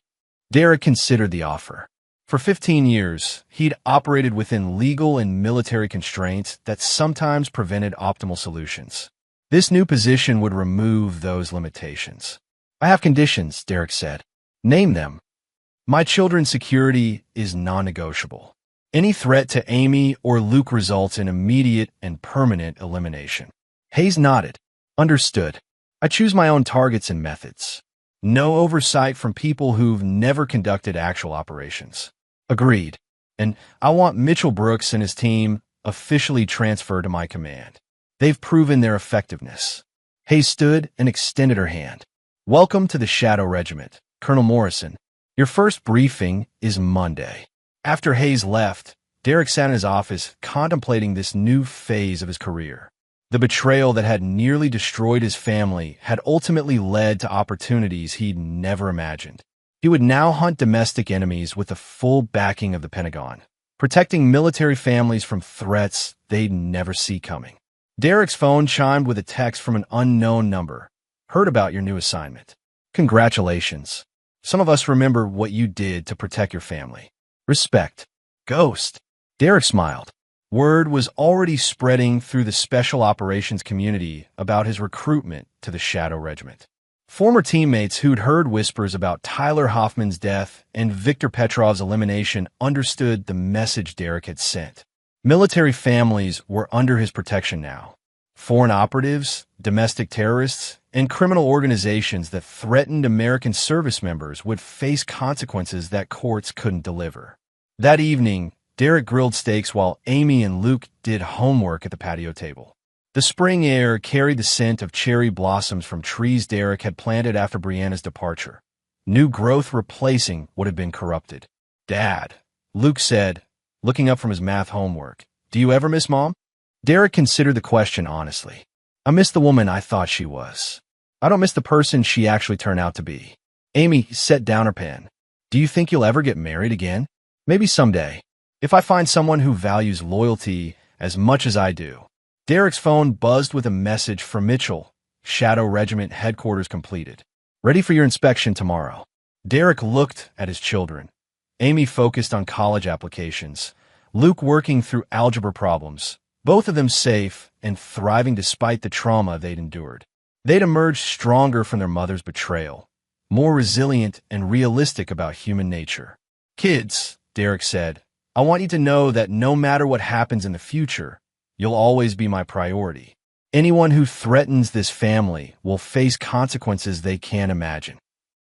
Derek considered the offer. For 15 years, he'd operated within legal and military constraints that sometimes prevented optimal solutions. This new position would remove those limitations. I have conditions, Derek said. Name them. My children's security is non-negotiable. Any threat to Amy or Luke results in immediate and permanent elimination. Hayes nodded. Understood. I choose my own targets and methods. No oversight from people who've never conducted actual operations. Agreed. And I want Mitchell Brooks and his team officially transferred to my command. They've proven their effectiveness. Hayes stood and extended her hand. Welcome to the Shadow Regiment, Colonel Morrison. Your first briefing is Monday. After Hayes left, Derek sat in his office contemplating this new phase of his career. The betrayal that had nearly destroyed his family had ultimately led to opportunities he'd never imagined. He would now hunt domestic enemies with the full backing of the Pentagon, protecting military families from threats they'd never see coming. Derek's phone chimed with a text from an unknown number. Heard about your new assignment. Congratulations. Some of us remember what you did to protect your family. Respect. Ghost. Derek smiled. Word was already spreading through the special operations community about his recruitment to the Shadow Regiment. Former teammates who'd heard whispers about Tyler Hoffman's death and Viktor Petrov's elimination understood the message Derek had sent. Military families were under his protection now. Foreign operatives, domestic terrorists, and criminal organizations that threatened American service members would face consequences that courts couldn't deliver. That evening, Derek grilled steaks while Amy and Luke did homework at the patio table. The spring air carried the scent of cherry blossoms from trees Derek had planted after Brianna's departure. New growth replacing what had been corrupted. Dad, Luke said, looking up from his math homework. Do you ever miss Mom? Derek considered the question honestly. I miss the woman I thought she was. I don't miss the person she actually turned out to be. Amy set down her pen. Do you think you'll ever get married again? Maybe someday. If I find someone who values loyalty as much as I do. Derek's phone buzzed with a message from Mitchell. Shadow Regiment headquarters completed. Ready for your inspection tomorrow. Derek looked at his children. Amy focused on college applications. Luke working through algebra problems. Both of them safe and thriving despite the trauma they'd endured. They'd emerged stronger from their mother's betrayal, more resilient and realistic about human nature. Kids, Derek said, I want you to know that no matter what happens in the future, you'll always be my priority. Anyone who threatens this family will face consequences they can't imagine.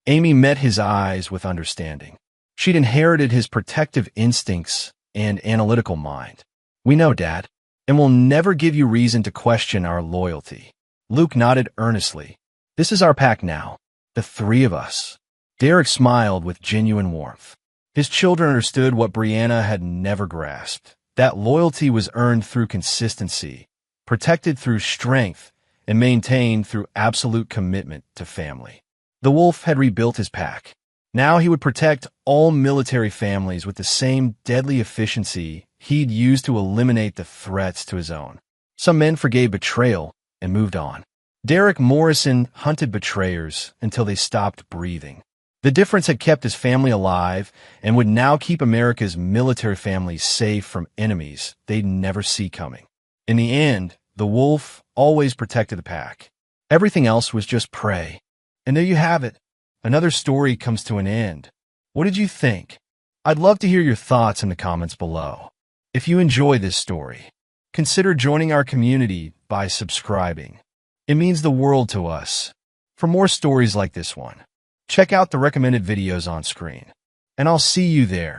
Amy met his eyes with understanding. She'd inherited his protective instincts and analytical mind. We know, Dad, and we'll never give you reason to question our loyalty. Luke nodded earnestly. This is our pact now, the three of us. Derek smiled with genuine warmth. His children understood what Brianna had never grasped. That loyalty was earned through consistency, protected through strength, and maintained through absolute commitment to family. The wolf had rebuilt his pack. Now he would protect all military families with the same deadly efficiency he'd used to eliminate the threats to his own. Some men forgave betrayal and moved on. Derek Morrison hunted betrayers until they stopped breathing. The difference had kept his family alive and would now keep America's military families safe from enemies they'd never see coming. In the end, the wolf always protected the pack. Everything else was just prey. And there you have it. Another story comes to an end. What did you think? I'd love to hear your thoughts in the comments below. If you enjoy this story, consider joining our community by subscribing. It means the world to us. For more stories like this one, check out the recommended videos on screen, and I'll see you there.